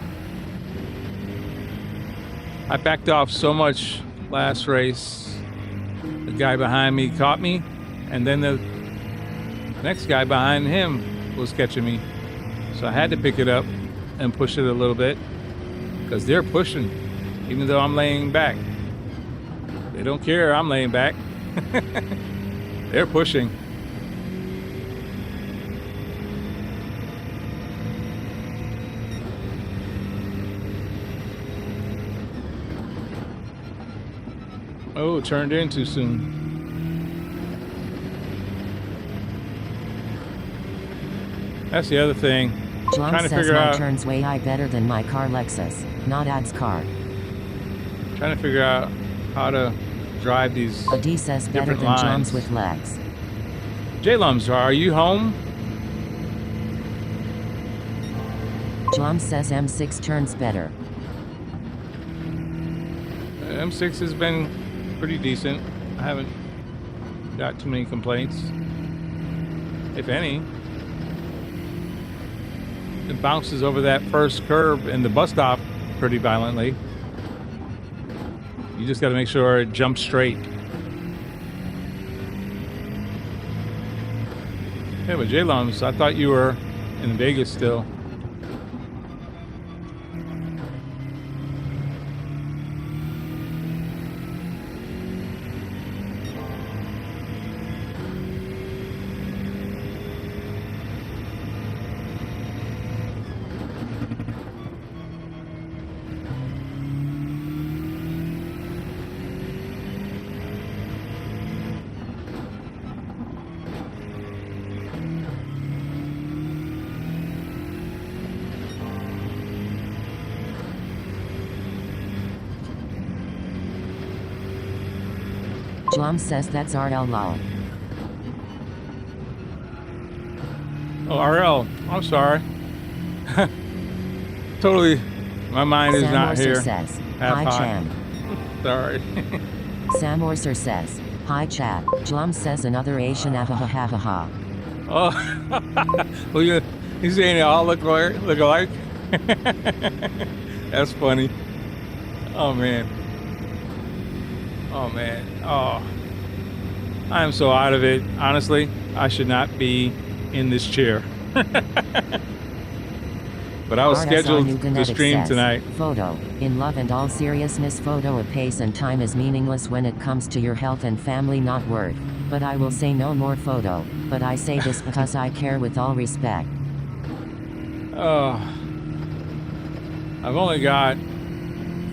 I backed off so much last race. The guy behind me caught me, and then the next guy behind him was catching me. So I had to pick it up and push it a little bit because they're pushing, even though I'm laying back. They don't care I'm laying back. They're pushing. Oh, turned in too soon. That's the other thing. Jum Trying to says figure my out. turns way high better than my car Lexus, not Ad's car. Trying to figure out how to drive these D says better different than lines. Jum's with legs. J-Lums, are you home? Jum says M6 turns better. M6 has been pretty decent. I haven't got too many complaints, if any. It bounces over that first curb in the bus stop pretty violently. You just got to make sure it jumps straight. Yeah, but J-Lums, I thought you were in Vegas still. Jum says that's RL lol. Oh, RL. I'm sorry. Totally. My mind is Sam not Orser here. says, Half hi hot. Chan. Sorry. Sam Orser says, hi Chad. Jum says another Asian ha. Oh. Well, you saying they all look alike? That's funny. Oh, man. Oh, man. Oh. I am so out of it. Honestly, I should not be in this chair. But I was RSR scheduled New to Kinetic stream says, tonight. Photo. In love and all seriousness, photo of pace and time is meaningless when it comes to your health and family, not worth. But I will say no more photo. But I say this because I care with all respect. Oh, I've only got,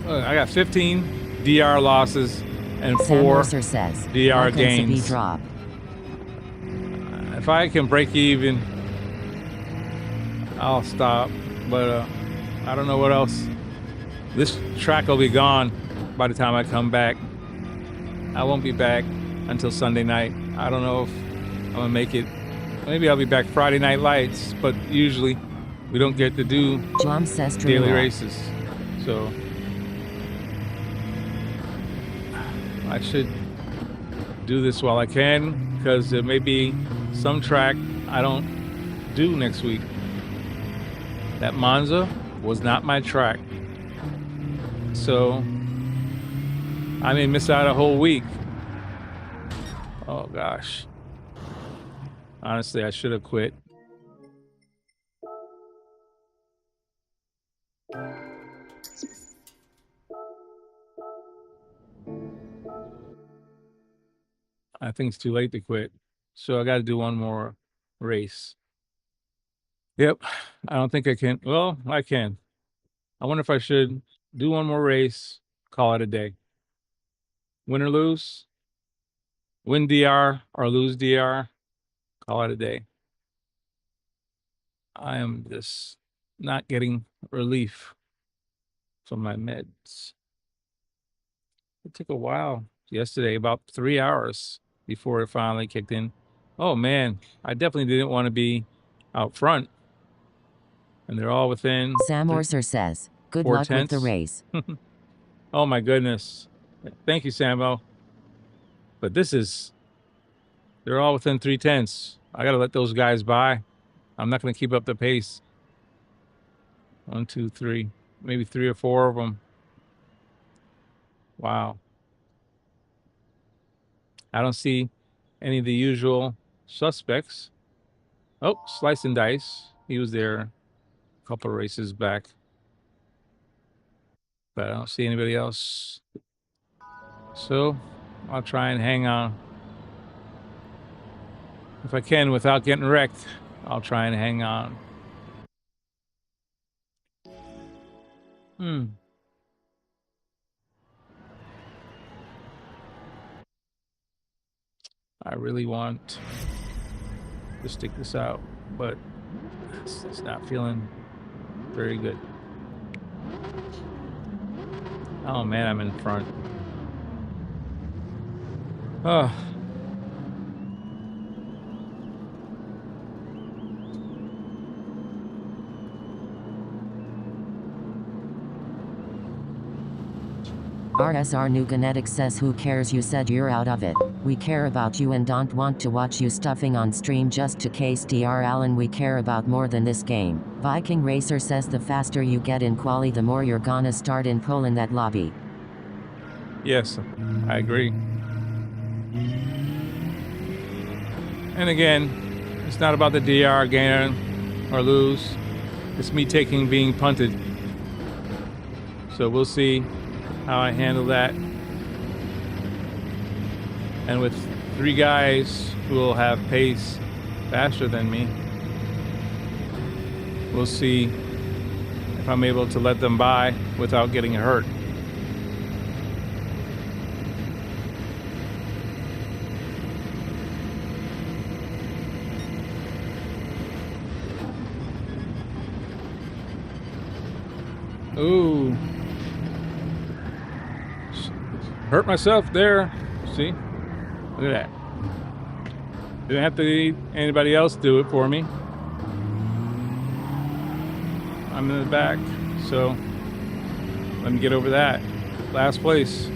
I got 15 DR losses and Sam 4 Mercer says, DR welcome to B gains. drop. If I can break even, I'll stop. But I don't know what else. This track will be gone by the time I come back. I won't be back until Sunday night. I don't know if I'm gonna make it. Maybe I'll be back Friday Night Lights, but usually we don't get to do Jom says daily Trilla. races. So I should do this while I can, because there may be some track I don't do next week. That Monza was not my track, so I may miss out a whole week. Oh gosh, honestly, I should have quit. I think it's too late to quit, so I got to do one more race. Yep, I don't think I can. Well, I can. I wonder if I should do one more race, call it a day. Win or lose, win DR or lose DR, call it a day. I am just not getting relief from my meds. It took a while yesterday, about 3 hours before it finally kicked in. Oh man, I definitely didn't want to be out front. And they're all within Sam Mercer says, good 4 luck with the tenths. race. Oh my goodness. Thank you, Samo. But they're all within 3 tenths. I got to let those guys by. I'm not going to keep up the pace. 1, 2, 3, maybe 3 or 4 of them. Wow. I don't see any of the usual suspects. Oh, Slice and Dice. He was there a couple of races back. But I don't see anybody else. So I'll try and hang on. If I can without getting wrecked, I'll try and hang on. I really want to stick this out, but it's not feeling very good. Oh man, I'm in front. Oh. RSR New Kinetic says, who cares, you said you're out of it. We care about you and don't want to watch you stuffing on stream just to case DR Allen. We care about more than this game. Viking Racer says, the faster you get in quali, the more you're gonna start in pole in that lobby. Yes, I agree. And again, it's not about the DR gain or lose. It's me being punted. So we'll see how I handle that. And with 3 guys who will have pace faster than me, we'll see if I'm able to let them by without getting hurt. Ooh. Hurt myself there. See? Look at that. Didn't have to need anybody else do it for me. I'm in the back, so let me get over that. Last place.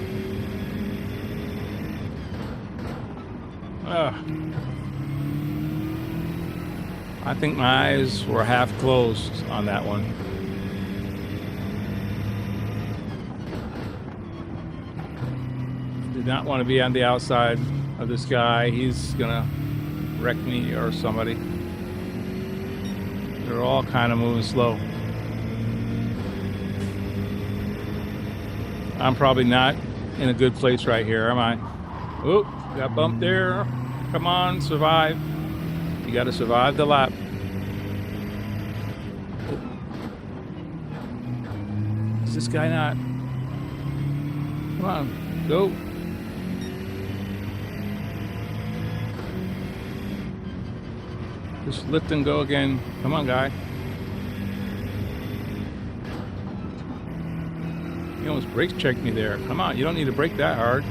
I think my eyes were half closed on that one. Did not want to be on the outside of this guy. He's gonna wreck me or somebody. They're all kind of moving slow. I'm probably not in a good place right here, am I? Oh, got bumped there. Come on, survive. You got to survive the lap. Is this guy not? Come on, go. Just lift and go again. Come on, guy. You almost brake checked me there. Come on, you don't need to brake that hard.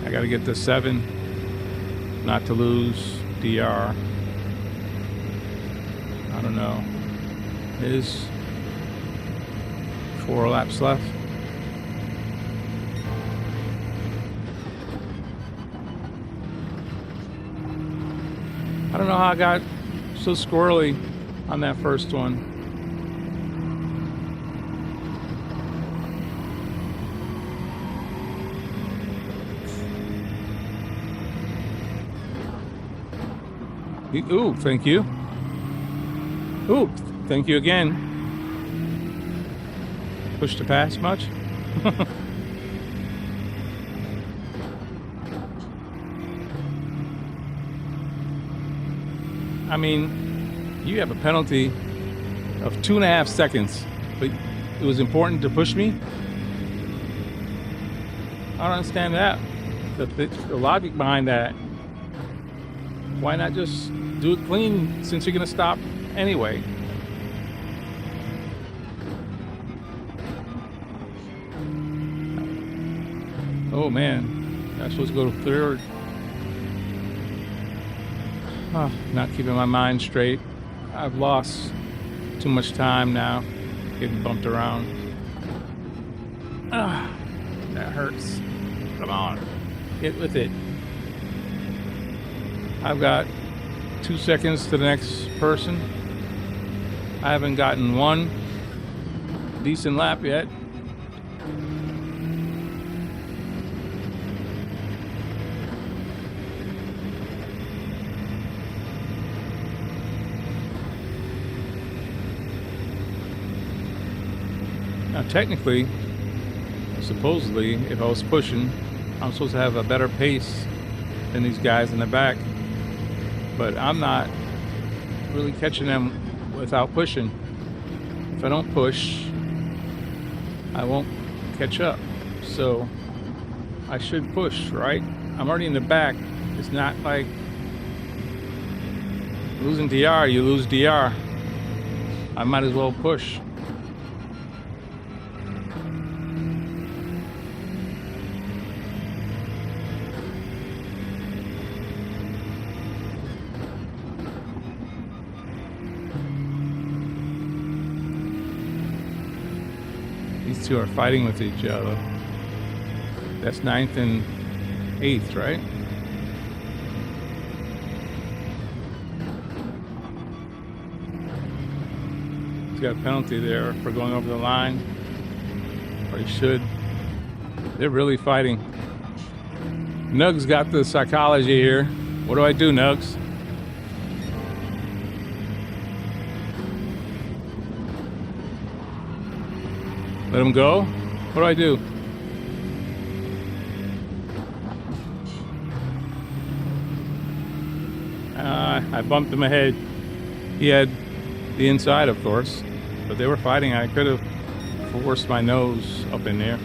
I gotta get to 7, not to lose DR. I don't know. Is 4 laps left. I don't know how I got so squirrely on that first one. Ooh, thank you. Ooh, thank you again. Push to pass much? I mean, you have a penalty of 2.5 seconds, but it was important to push me? I don't understand that. The logic behind that. Why not just do it clean since you're going to stop anyway? Oh man, I'm supposed to go to 3rd. Oh, not keeping my mind straight. I've lost too much time now, getting bumped around. Ah, that hurts. Come on, get with it. I've got 2 seconds to the next person. I haven't gotten one decent lap yet. Now technically, supposedly, if I was pushing, I'm supposed to have a better pace than these guys in the back. But I'm not really catching them without pushing. If I don't push, I won't catch up. So I should push, right? I'm already in the back. It's not like losing DR, you lose DR. I might as well push. These two are fighting with each other. That's 9th and 8th, right? He's got a penalty there for going over the line. Or he should. They're really fighting. Nugs got the psychology here. What do I do, Nugs? Let him go? What do I do? I bumped him ahead. He had the inside, of course, but they were fighting. I could have forced my nose up in there,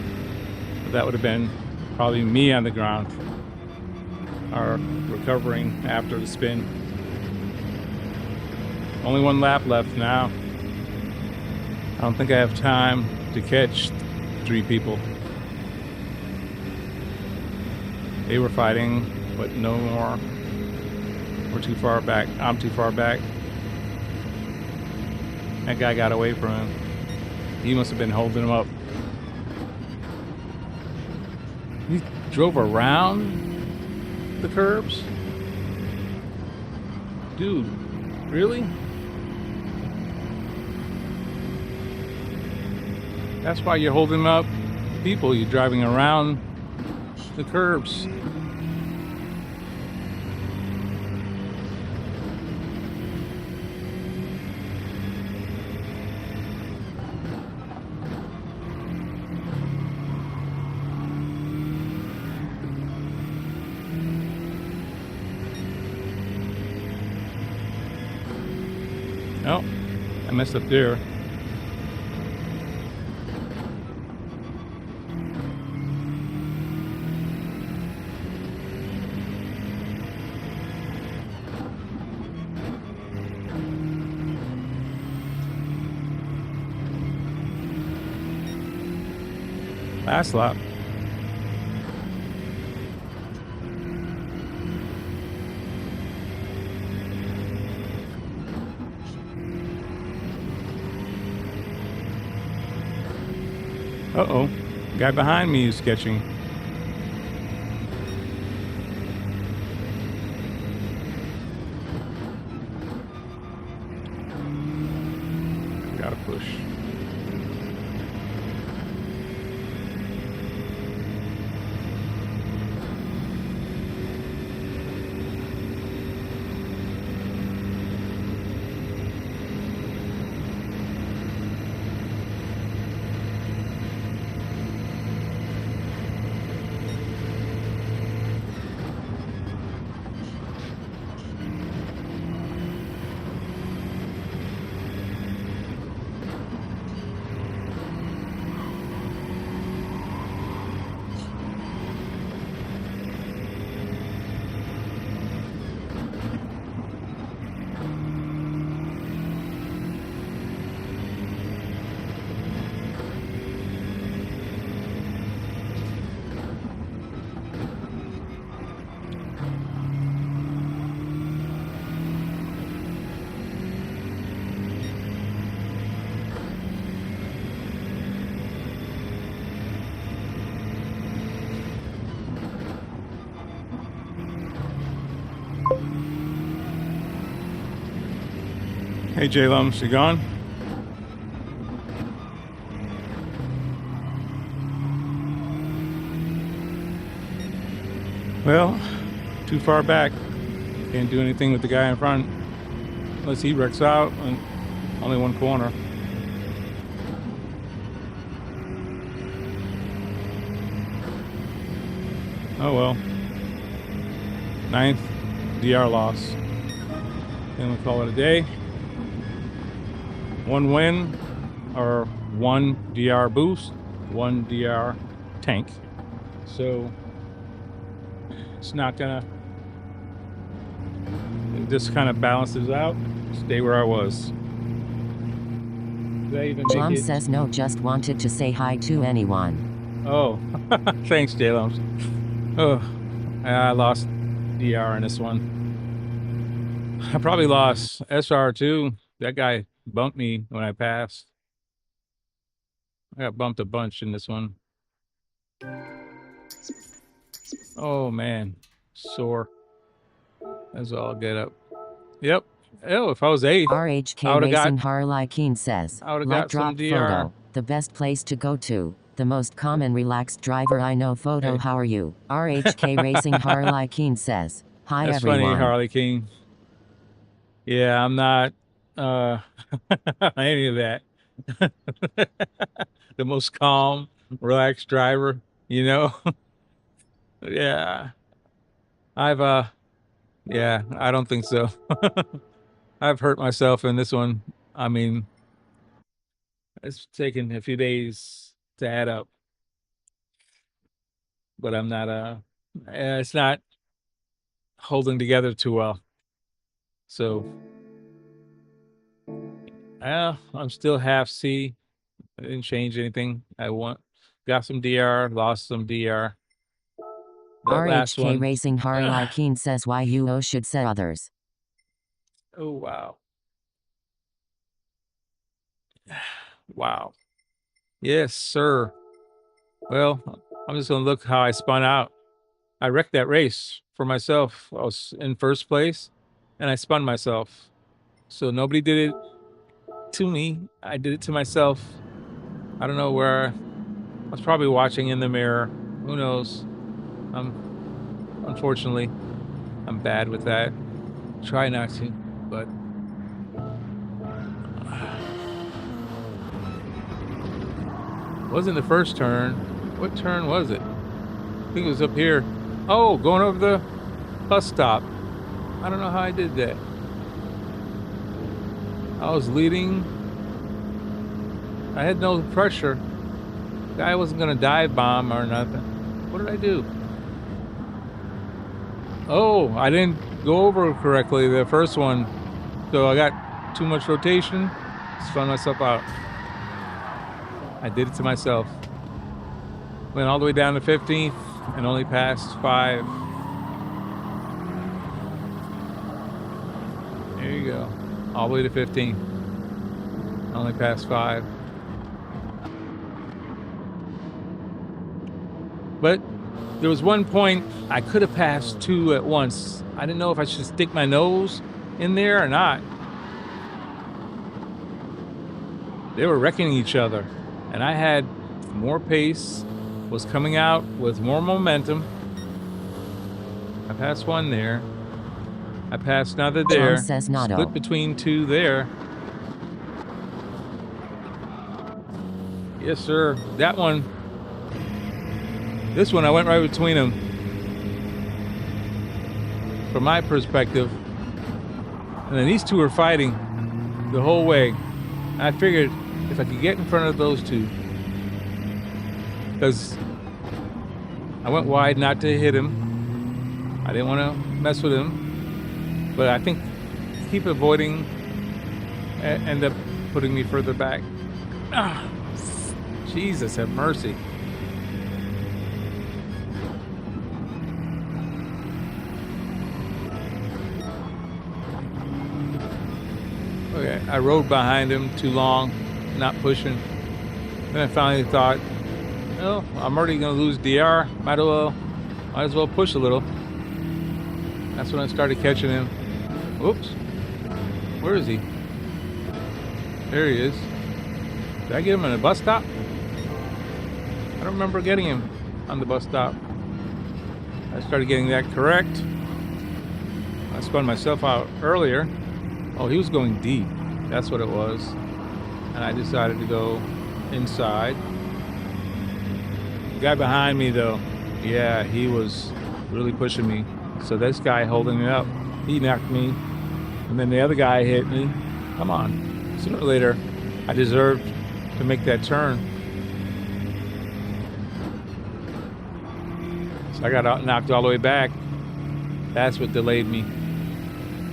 but that would have been probably me on the ground or recovering after the spin. Only 1 lap left now. I don't think I have time to catch 3 people. They were fighting, but no more. We're too far back. I'm too far back. That guy got away from him. He must have been holding him up. He drove around the curbs? Dude, really? That's why you're holding up people. You're driving around the curbs. Oh, I messed up there. Last lap. Uh-oh. Guy behind me is sketching. Gotta push. Hey, J-Lums, you gone? Well, too far back. Can't do anything with the guy in front unless he wrecks out and only one corner. Oh well. 9th DR loss. Then we'll call it a day. One win or one DR boost, one DR tank. So it's not gonna, it just kind of balances out. Stay where I was. Did I even make Mom it? says no, just wanted to say hi to anyone. Oh, thanks, J-Lums. Oh, I lost DR in this one. I probably lost SR too. That guy bumped me when I passed. I got bumped a bunch in this one. Oh man, sore. That's all get up. Yep. Oh, if I was 8th, I RHK would've got- Racing Harley Keen says, I would've like got some drop DR. photo, the best place to go to. The most common relaxed driver I know. Photo, Hey. how are you? RHK Racing Harley Keen says, hi That's everyone. funny, Harley King. Yeah, I'm not any of that. The most calm, relaxed driver, you know? Yeah. Yeah, I don't think so. I've hurt myself in this one. I mean, it's taken a few days to add up, but I'm not, it's not holding together too well. So, I'm still half C. I didn't change anything. Got some DR, lost some DR. That last RHK one. Racing Harley Keen says why you should say others. Oh, wow. Wow. Yes, sir. Well, I'm just going to look how I spun out. I wrecked that race for myself. I was in first place and I spun myself. So nobody did it to me. I did it to myself. I don't know where. I was probably watching in the mirror. Who knows? Unfortunately, I'm bad with that. Try not to, but wasn't the first turn. What turn was it? I think it was up here. Oh, going over the bus stop. I don't know how I did that. I was leading. I had no pressure. Guy wasn't gonna dive bomb or nothing. What did I do? Oh, I didn't go over correctly the first one, so I got too much rotation. Spun myself out. I did it to myself. Went all the way down to 15th and only passed 5. There you go. All the way to 15. Only passed 5. But there was one point I could have passed 2 at once. I didn't know if I should stick my nose in there or not. They were wrecking each other, and I had more pace, was coming out with more momentum. I passed 1 there. I passed another there. Says Nado. Split between 2 there. Yes, sir. That one. This one, I went right between them. From my perspective. And then these 2 were fighting the whole way. I figured if I could get in front of those 2, because I went wide not to hit him. I didn't want to mess with him. But I think keep avoiding end up putting me further back. Ah, Jesus have mercy. Okay, I rode behind him too long, not pushing. Then I finally thought, well, I'm already gonna lose DR. Might as well push a little. That's when I started catching him. Oops. Where is he? There he is. Did I get him at a bus stop? I don't remember getting him on the bus stop. I started getting that correct. I spun myself out earlier. Oh, he was going deep. That's what it was. And I decided to go inside. The guy behind me, though, yeah, he was really pushing me. So this guy holding me up, he knocked me. And then the other guy hit me. Come on. Sooner or later, I deserved to make that turn. So I got knocked all the way back. That's what delayed me.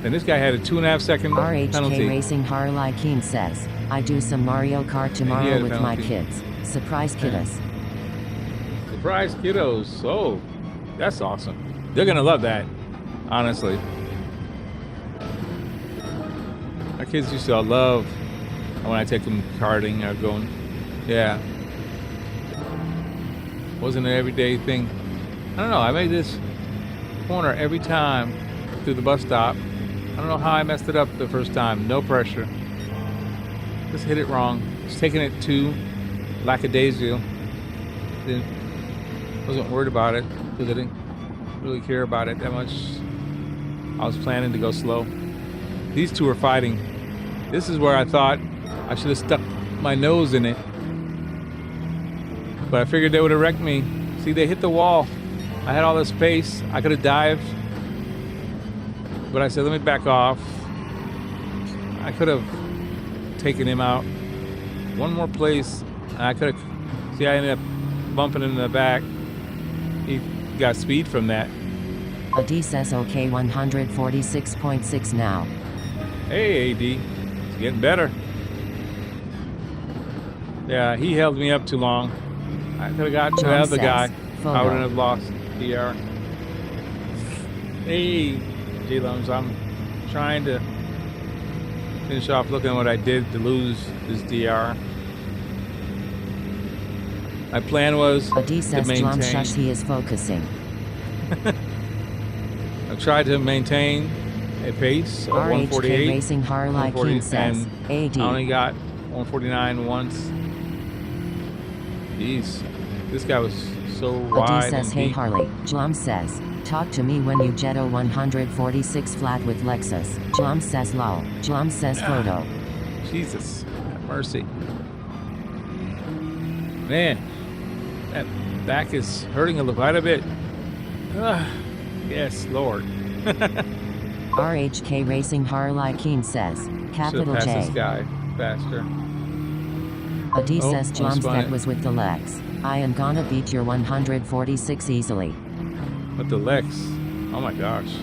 And this guy had a 2.5 second RHK penalty. Racing Harley King says, I do some Mario Kart tomorrow with my kids. Surprise kiddos. Surprise kiddos. Oh, that's awesome. They're going to love that, honestly. My kids used to love when I take them karting or going, yeah. Wasn't an everyday thing. I don't know, I made this corner every time through the bus stop. I don't know how I messed it up the first time. No pressure. Just hit it wrong. Just taking it too lackadaisical. Wasn't worried about it because I didn't really care about it that much. I was planning to go slow. These 2 are fighting. This is where I thought I should have stuck my nose in it. But I figured they would have wrecked me. See, they hit the wall. I had all this space. I could have dived. But I said, let me back off. I could have taken him out. One more place. And I could have... See, I ended up bumping him in the back. He got speed from that. AD says okay 146.6 now. Hey, AD. It's getting better. Yeah, he held me up too long. I could have got to the other guy. I wouldn't have lost DR. Hey, J-Lums, I'm trying to finish off looking at what I did to lose this DR. My plan was to maintain. He is focusing. I tried to maintain a pace of 148. Racing Harley King says, and AD. I only got 149 once. Jeez, this guy was so Adi wide says, and hey deep. Harley. Jlum says, talk to me when you jet a 146 flat with Lexus. Jlum says lol. Jlum says photo. Jesus, have mercy. Man, that back is hurting quite a bit. Yes, Lord. RHK Racing Harley Keen says, Should capital pass this J. guy faster. Adi Oh, says, I Jlum spun that it. was with the Lex. I am gonna beat your 146 easily. With the Lex. Oh my gosh.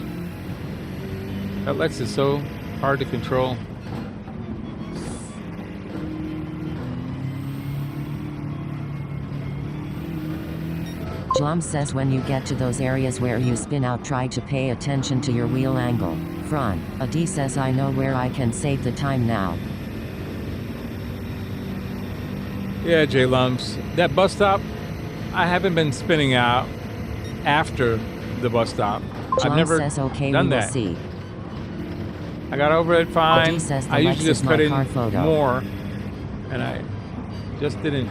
That Lex is so hard to control. Jlum says when you get to those areas where you spin out, try to pay attention to your wheel angle. Front. Adi says, I know where I can save the time now. Yeah, J Lumps. That bus stop, I haven't been spinning out after the bus stop. I've Jlum never says, okay, done we will that. see. I got over it fine. Adi says the I Lex usually is just my cut car in photo. more, and I just didn't.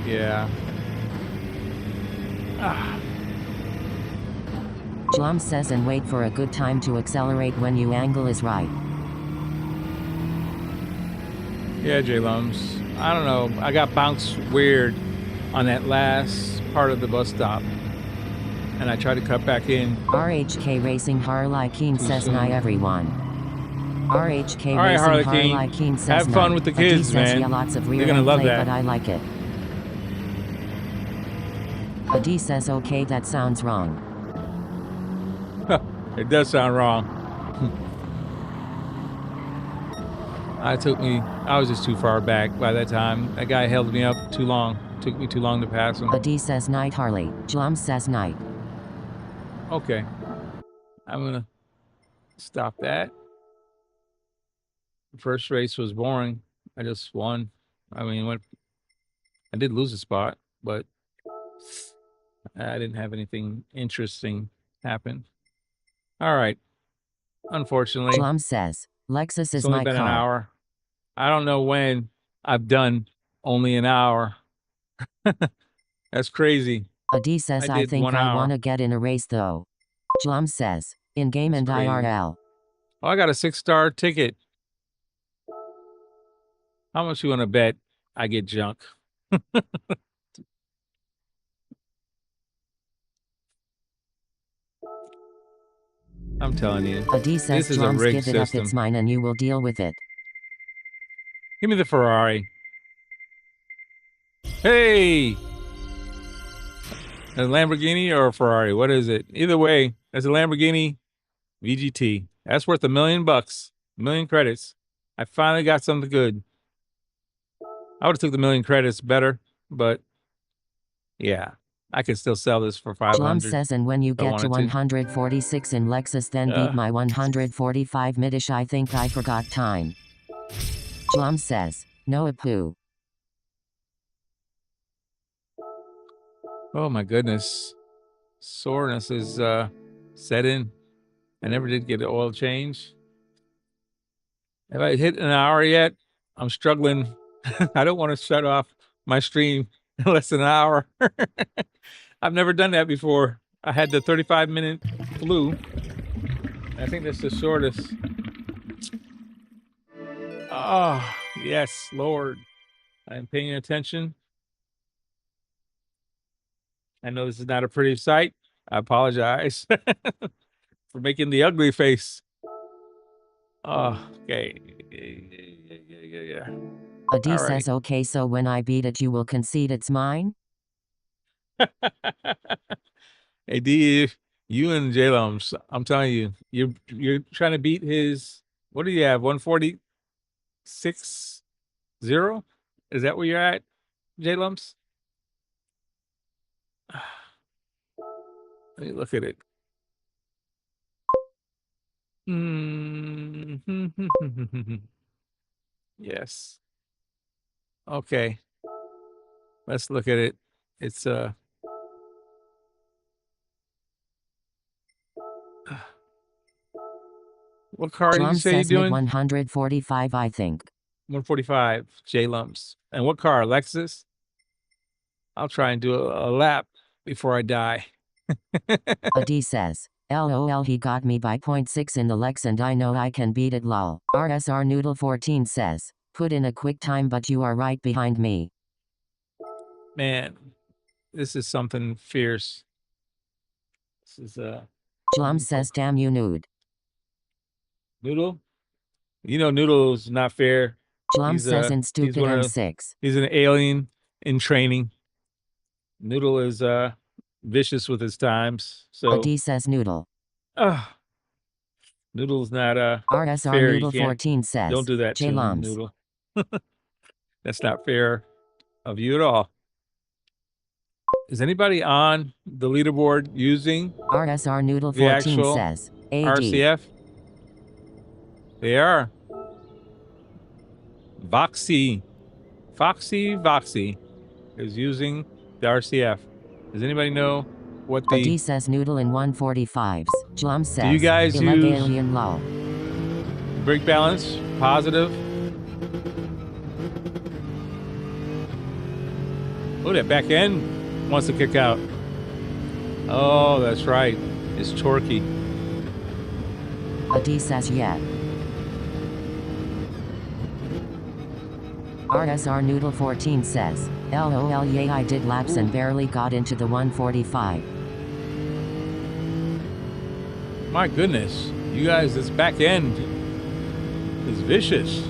Yeah. Jlum says, and wait for a good time to accelerate when you angle is right. Yeah, J Lums. I don't know. I got bounced weird on that last part of the bus stop, and I tried to cut back in. RHK Racing Harley Keen Too says, soon. "Night everyone." RHK All right, Racing Harley Harley King. Keen says, Have fun "Night." with the Adi kids, says, man. yeah, lots of rear They're gonna end love play, that. but I like it. Adi says, okay, that sounds wrong. It does sound wrong. I was just too far back by that time. That guy held me up too long. Took me too long to pass him. Adi says, night Harley. Jlum says, night. Okay. I'm gonna stop that. The first race was boring. I just won. I mean, I did lose a spot, but I didn't have anything interesting happen. All right. Unfortunately, Jlum says, Lexus it's is only my been an car. hour. I don't know when I've done only an hour. That's crazy. Adi says, I I did think 1 I hour. wanna get in a race though. Jlum says, in game That's and crazy. IRL. Oh, I got a 6-star ticket. How much you want to bet I get junk? I'm telling you, Adi says, this is a Jlums, rigged give it up, system. it's mine and you will deal with it. Give me the Ferrari. Hey! A Lamborghini or a Ferrari? What is it? Either way, it's a Lamborghini VGT. That's worth $1 million, $1 million credits. I finally got something good. I would have took the 1 million credits better, but yeah, I could still sell this for 500. Jlum says, and when you if I get to wanted 146 in Lexus, then beat my 145 midish. I think I forgot time. Jlum says, no poo. Oh my goodness. Soreness is set in. I never did get an oil change. Have I hit an hour yet? I'm struggling. I don't want to shut off my stream in less than an hour. I've never done that before. I had the 35-minute flu. I think that's the shortest. Oh, yes, Lord. I'm paying attention. I know this is not a pretty sight. I apologize for making the ugly face. Oh, okay. Yeah. Adi All says, okay, so when I beat it, you will concede it's mine? Hey, D, you and J-Lums, I'm telling you, you're trying to beat his, what do you have, 146.0? Is that where you're at, J-Lums? Let me look at it. Yes. Okay. Let's look at it. It's What car did you Jlum say you're says mid doing? 145, I think. 145, J Lumps. And what car? Lexus? I'll try and do a lap before I die. Adi says, LOL, he got me by 0.6 in the Lex and I know I can beat it, lol. RSR Noodle 14 says, put in a quick time but you are right behind me. Man, this is something fierce. This is Jlum says, damn you, nude. Noodle. You know, Noodle's not fair. Jlum says in stupid M6. He's an alien in training. Noodle is vicious with his times. So Adi says Noodle. Noodle's not RSR fair. Noodle 14 says, Don't do that to him, J-Lums. Noodle. That's not fair of you at all. Is anybody on the leaderboard using RSR Noodle the 14 actual says, AD. RCF? They are. Voxy is using the RCF. Does anybody know what the Adi says Noodle in 145s. Jlum says, do you guys use alien lol. brake balance? Positive? Oh, that back end wants to kick out. Oh, that's right. It's torquey. Adi says yeah. RSR Noodle 14 says, LOL, yeah, I did laps and barely got into the 145. My goodness. You guys, this back end is vicious.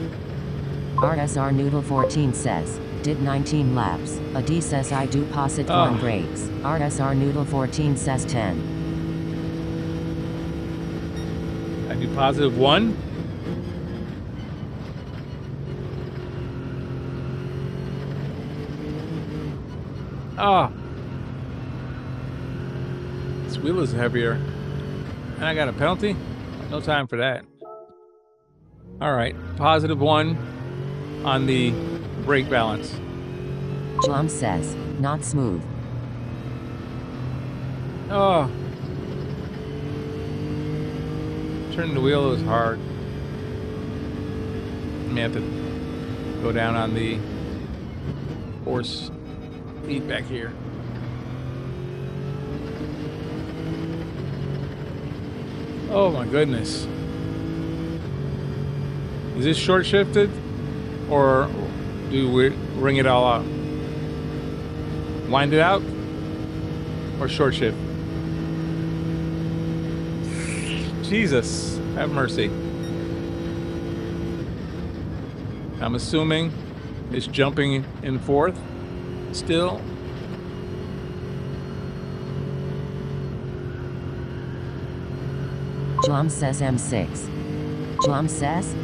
RSR Noodle 14 says, did 19 laps. Adi says I do posit 1 brakes. RSR Noodle 14 says 10. I do positive 1. This wheel is heavier. And I got a penalty? No time for that. All right, positive 1 on the brake balance. Jlum says, not smooth. Turning the wheel is hard. I may have to go down on the horse feet back here. Oh my goodness. Is this short shifted or do we ring it all out? Wind it out or short shift? Jesus, have mercy. I'm assuming it's jumping in fourth still. Jlum says M6. Jlum says?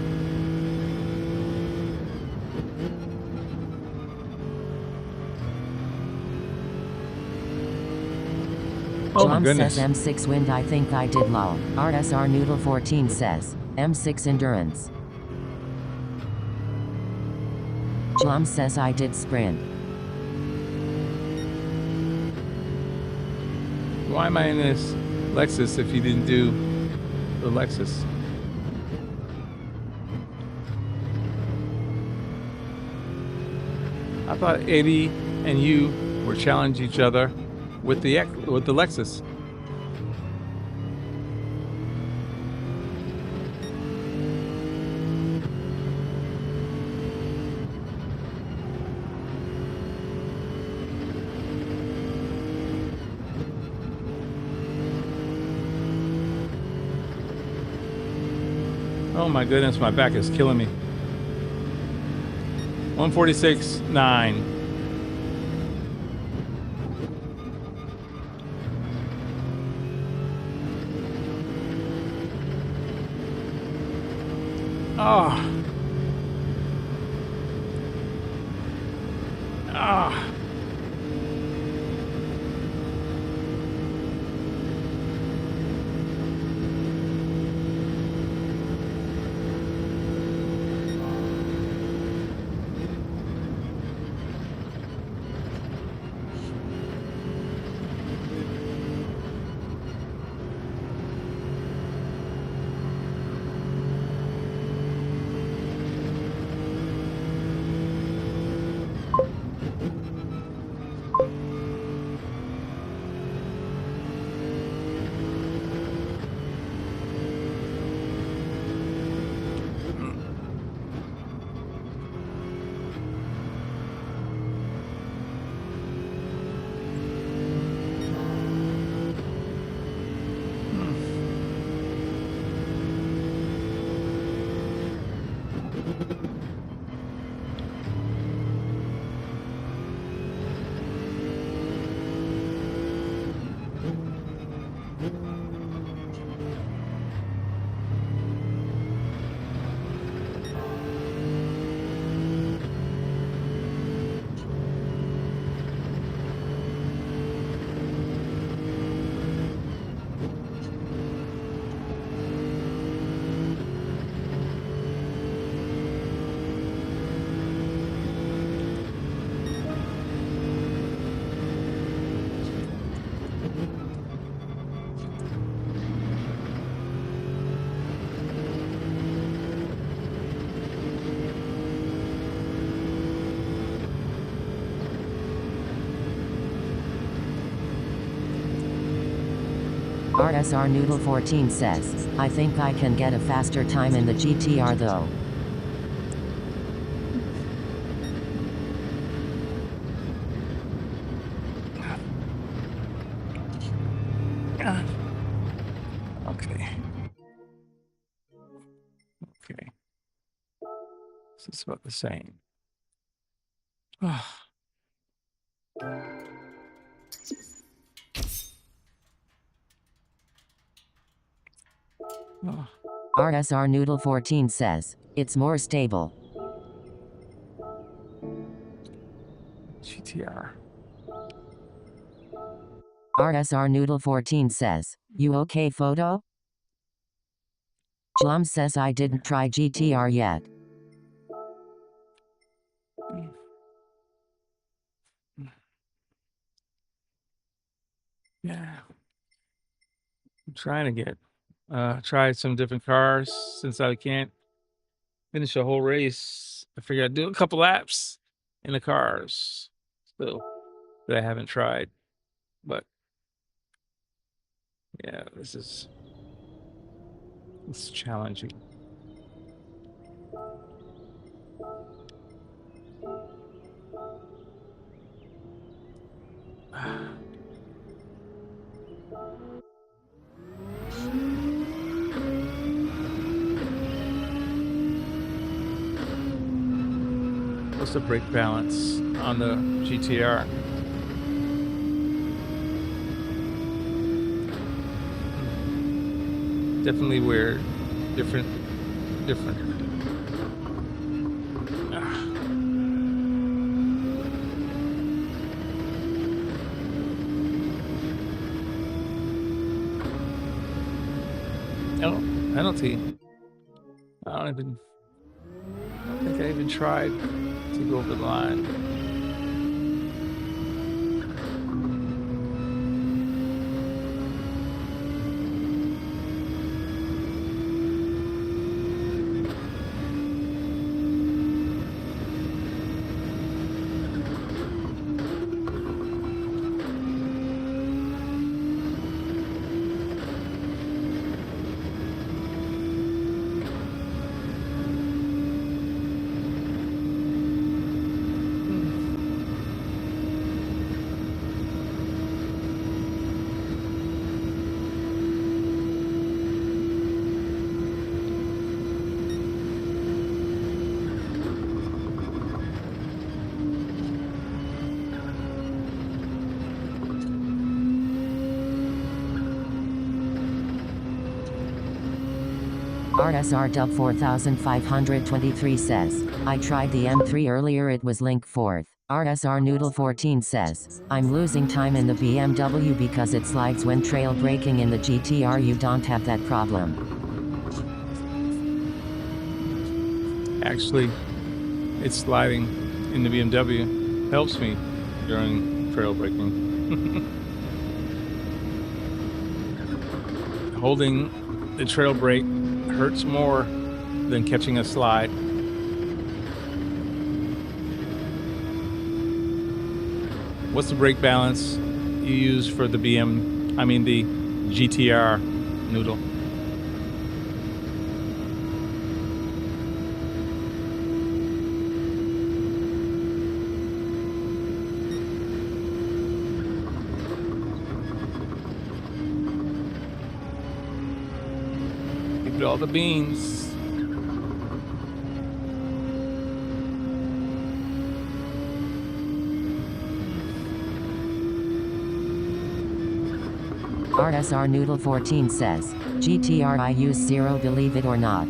Oh my Jlum goodness. says M6 wind, I think I did lol. RSR Noodle 14 says, M6 endurance. Jlum says I did sprint. Why am I in this Lexus if you didn't do the Lexus? I thought Eddie and you were challenging each other with the Lexus. Oh my goodness, my back is killing me. 146.9. RSR Noodle 14 says, I think I can get a faster time in the GTR though. Okay. Okay. So it's about the same. RSR Noodle 14 says, it's more stable. GTR. RSR Noodle 14 says, you okay photo? Jlum says I didn't try GTR yet. Yeah. I'm trying to get try some different cars since I can't finish a whole race. I figured I'd do a couple laps in the cars still that I haven't tried. But yeah, it's challenging. What's the brake balance on the GTR? Definitely weird. Different. Oh, penalty. I don't think I even tried to go over the line. RSR Dub 4523 says, I tried the M3 earlier, it was link 4th. RSR Noodle 14 says, I'm losing time in the BMW because it slides when trail braking. In the GTR you don't have that problem. Actually, it's sliding in the BMW helps me during trail braking. Holding the trail brake hurts more than catching a slide. What's the brake balance you use for the the GTR Noodle? Give it all the beans. RSR Noodle 14 says, GTR I use 0, believe it or not.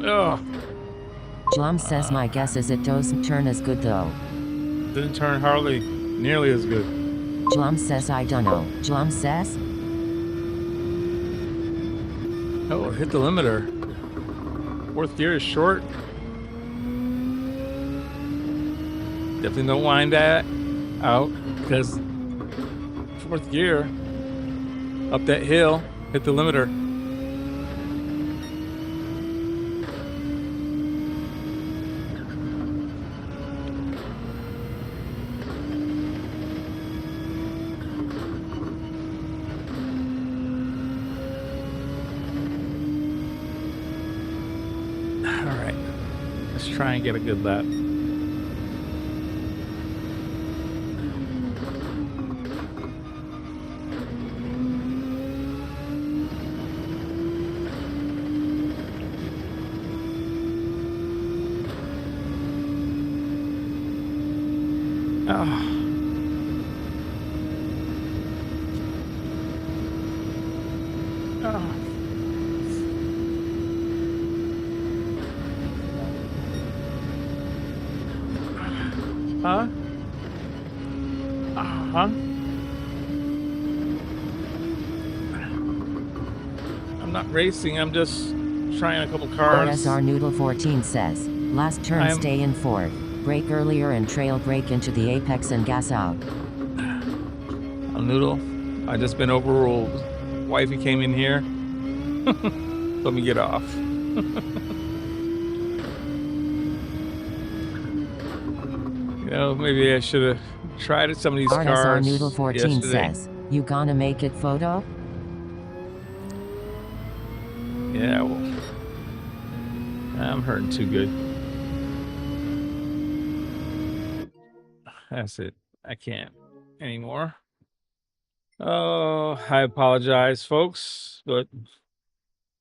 Ugh. Jlum says my guess is it doesn't turn as good though. Didn't turn hardly nearly as good. Jlum says I dunno. Jlum says? Oh, hit the limiter. Fourth gear is short. Definitely don't wind that out because fourth gear up that hill, hit the limiter. All right, let's try and get a good lap. Oh. Oh. Huh? Uh-huh. I'm not racing, I'm just trying a couple cars. RSR Noodle 14 says, last turn stay in fourth. Brake earlier and trail brake into the apex and gas out. Noodle, I just been overruled. Wifey came in here. Let me get off. You know, maybe I should have tried at some of these RSR cars Noodle 14 yesterday. says, you gonna make it photo? Yeah, well, I'm hurting too good. That's it. I can't anymore. Oh, I apologize, folks, but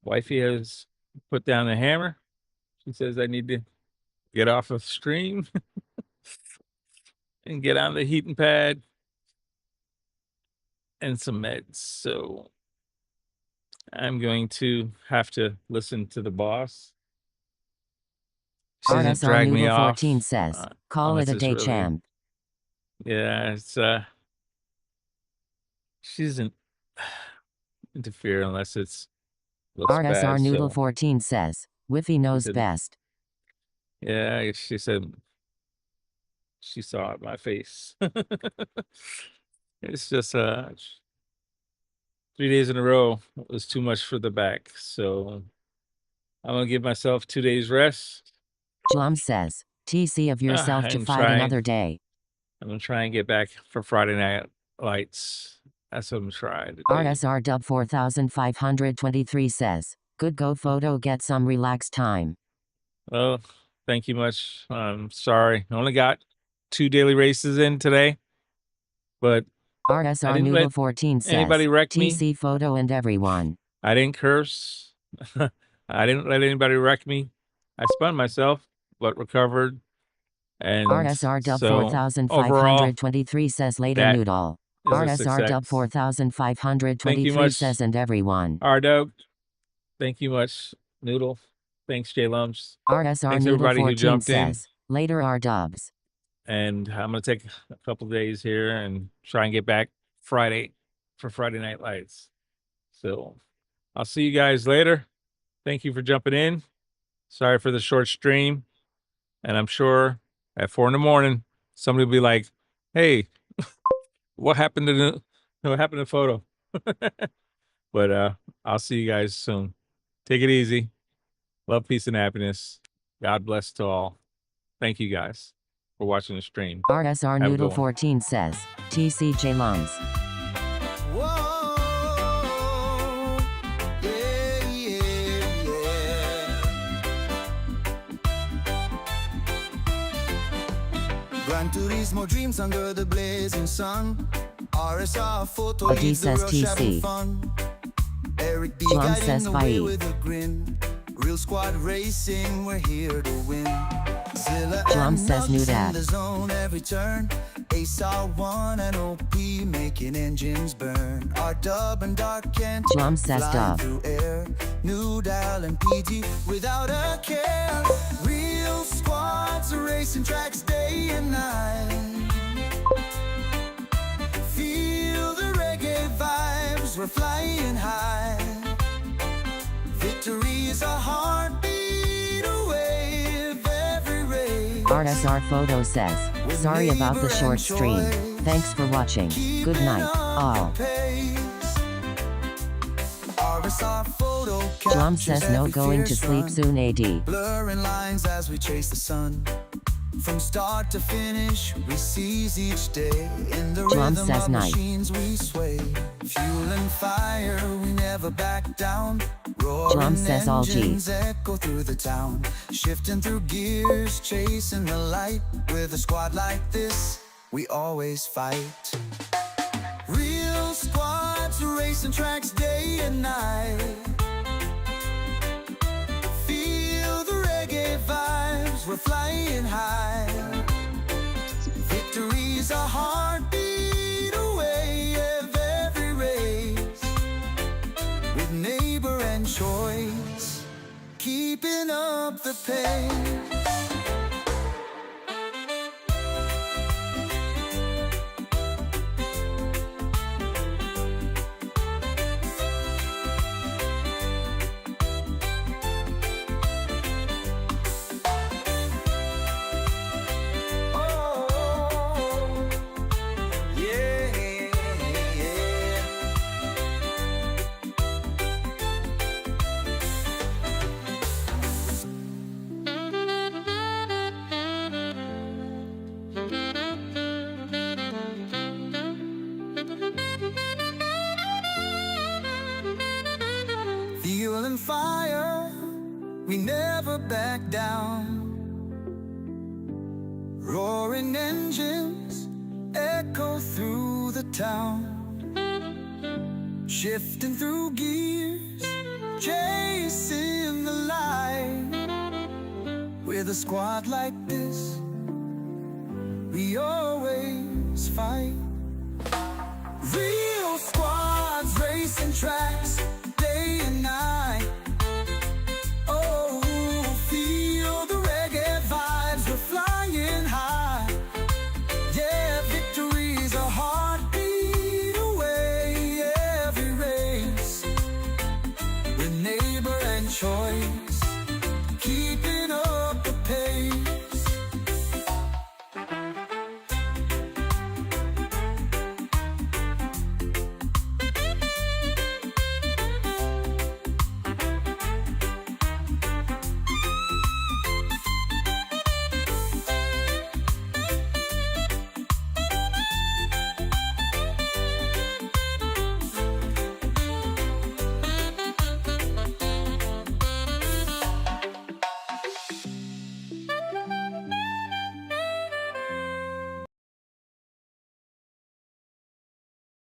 wifey has put down the hammer. She says I need to get off of stream and get on the heating pad and some meds. So I'm going to have to listen to the boss. She doesn't RSR drag me Noodle off. 14 says, call it a day, really, champ. Yeah, it's she doesn't interfere unless it's looks RSR bad, Noodle so. 14 says, Whiffy knows best. Yeah, she said she saw it, my face. It's just 3 days in a row was too much for the back, so I'm gonna give myself 2 days rest. Jlum says, TC of yourself to and fight another day. I'm gonna try and get back for Friday Night Lights. That's what I'm trying to do. RSR Dub 4523 says, good go photo, get some relaxed time. Well, thank you much. I'm sorry. I only got 2 daily races in today, but RSR Noodle 14 says, anybody wreck me. TC photo and everyone. I didn't curse. I didn't let anybody wreck me. I spun myself, but recovered. And RSR Dub so 4523 says later Noodle. RSR Dub Thank 4523 you much, says and everyone. R-Dub. Thank you much, Noodle. Thanks, J Lumps. RSR Thanks Noodle everybody who 14 jumped says, later R-Dubs. And I'm going to take a couple days here and try and get back Friday for Friday Night Lights. So I'll see you guys later. Thank you for jumping in. Sorry for the short stream. And I'm sure at 4 a.m, somebody will be like, hey, what happened to the photo? But I'll see you guys soon. Take it easy. Love, peace, and happiness. God bless to all. Thank you guys for watching the stream. RSR Noodle 14 says, TCJ Lungs. Whoa, yeah, yeah, yeah. Gran Turismo dreams under the blazing sun. RSR photo leads the rush having fun. Eric B got in the way with a grin. Real squad racing, we're here to win. Zilla and says Nugs in the zone every turn. Ace R1 and OP making engines burn. Our Dub and Dark Kent flying through air. Noodle and PG without a care. Real squads racing tracks day and night. Feel the reggae vibes, we're flying high. Victory is a heartbeat away of every race. RSR Photo says, sorry about the short stream. Thanks for watching. Good night, all. Jlum says no going to sleep soon AD. Blurring lines as we chase the sun. From start to finish, we seize each day. In the John rhythm says of night. machines we sway. Fuel and fire, we never back down. Roaring John says all G. engines echo through the town. Shifting through gears, chasing the light. With a squad like this, we always fight. Real squads racing tracks day and night. Feel the reggae vibes, we're flying high. Victory's a heartbeat away of every race. With neighbor and choice, keeping up the pace. Fuel and fire, we never back down. Roaring engines echo through the town. Shifting through gears, chasing the light. With a squad like this, we always fight. Real squads racing tracks day and night. Oh, feel the reggae vibes, we're flying high. Yeah, victory's a heartbeat away every race. With neighbor and choice,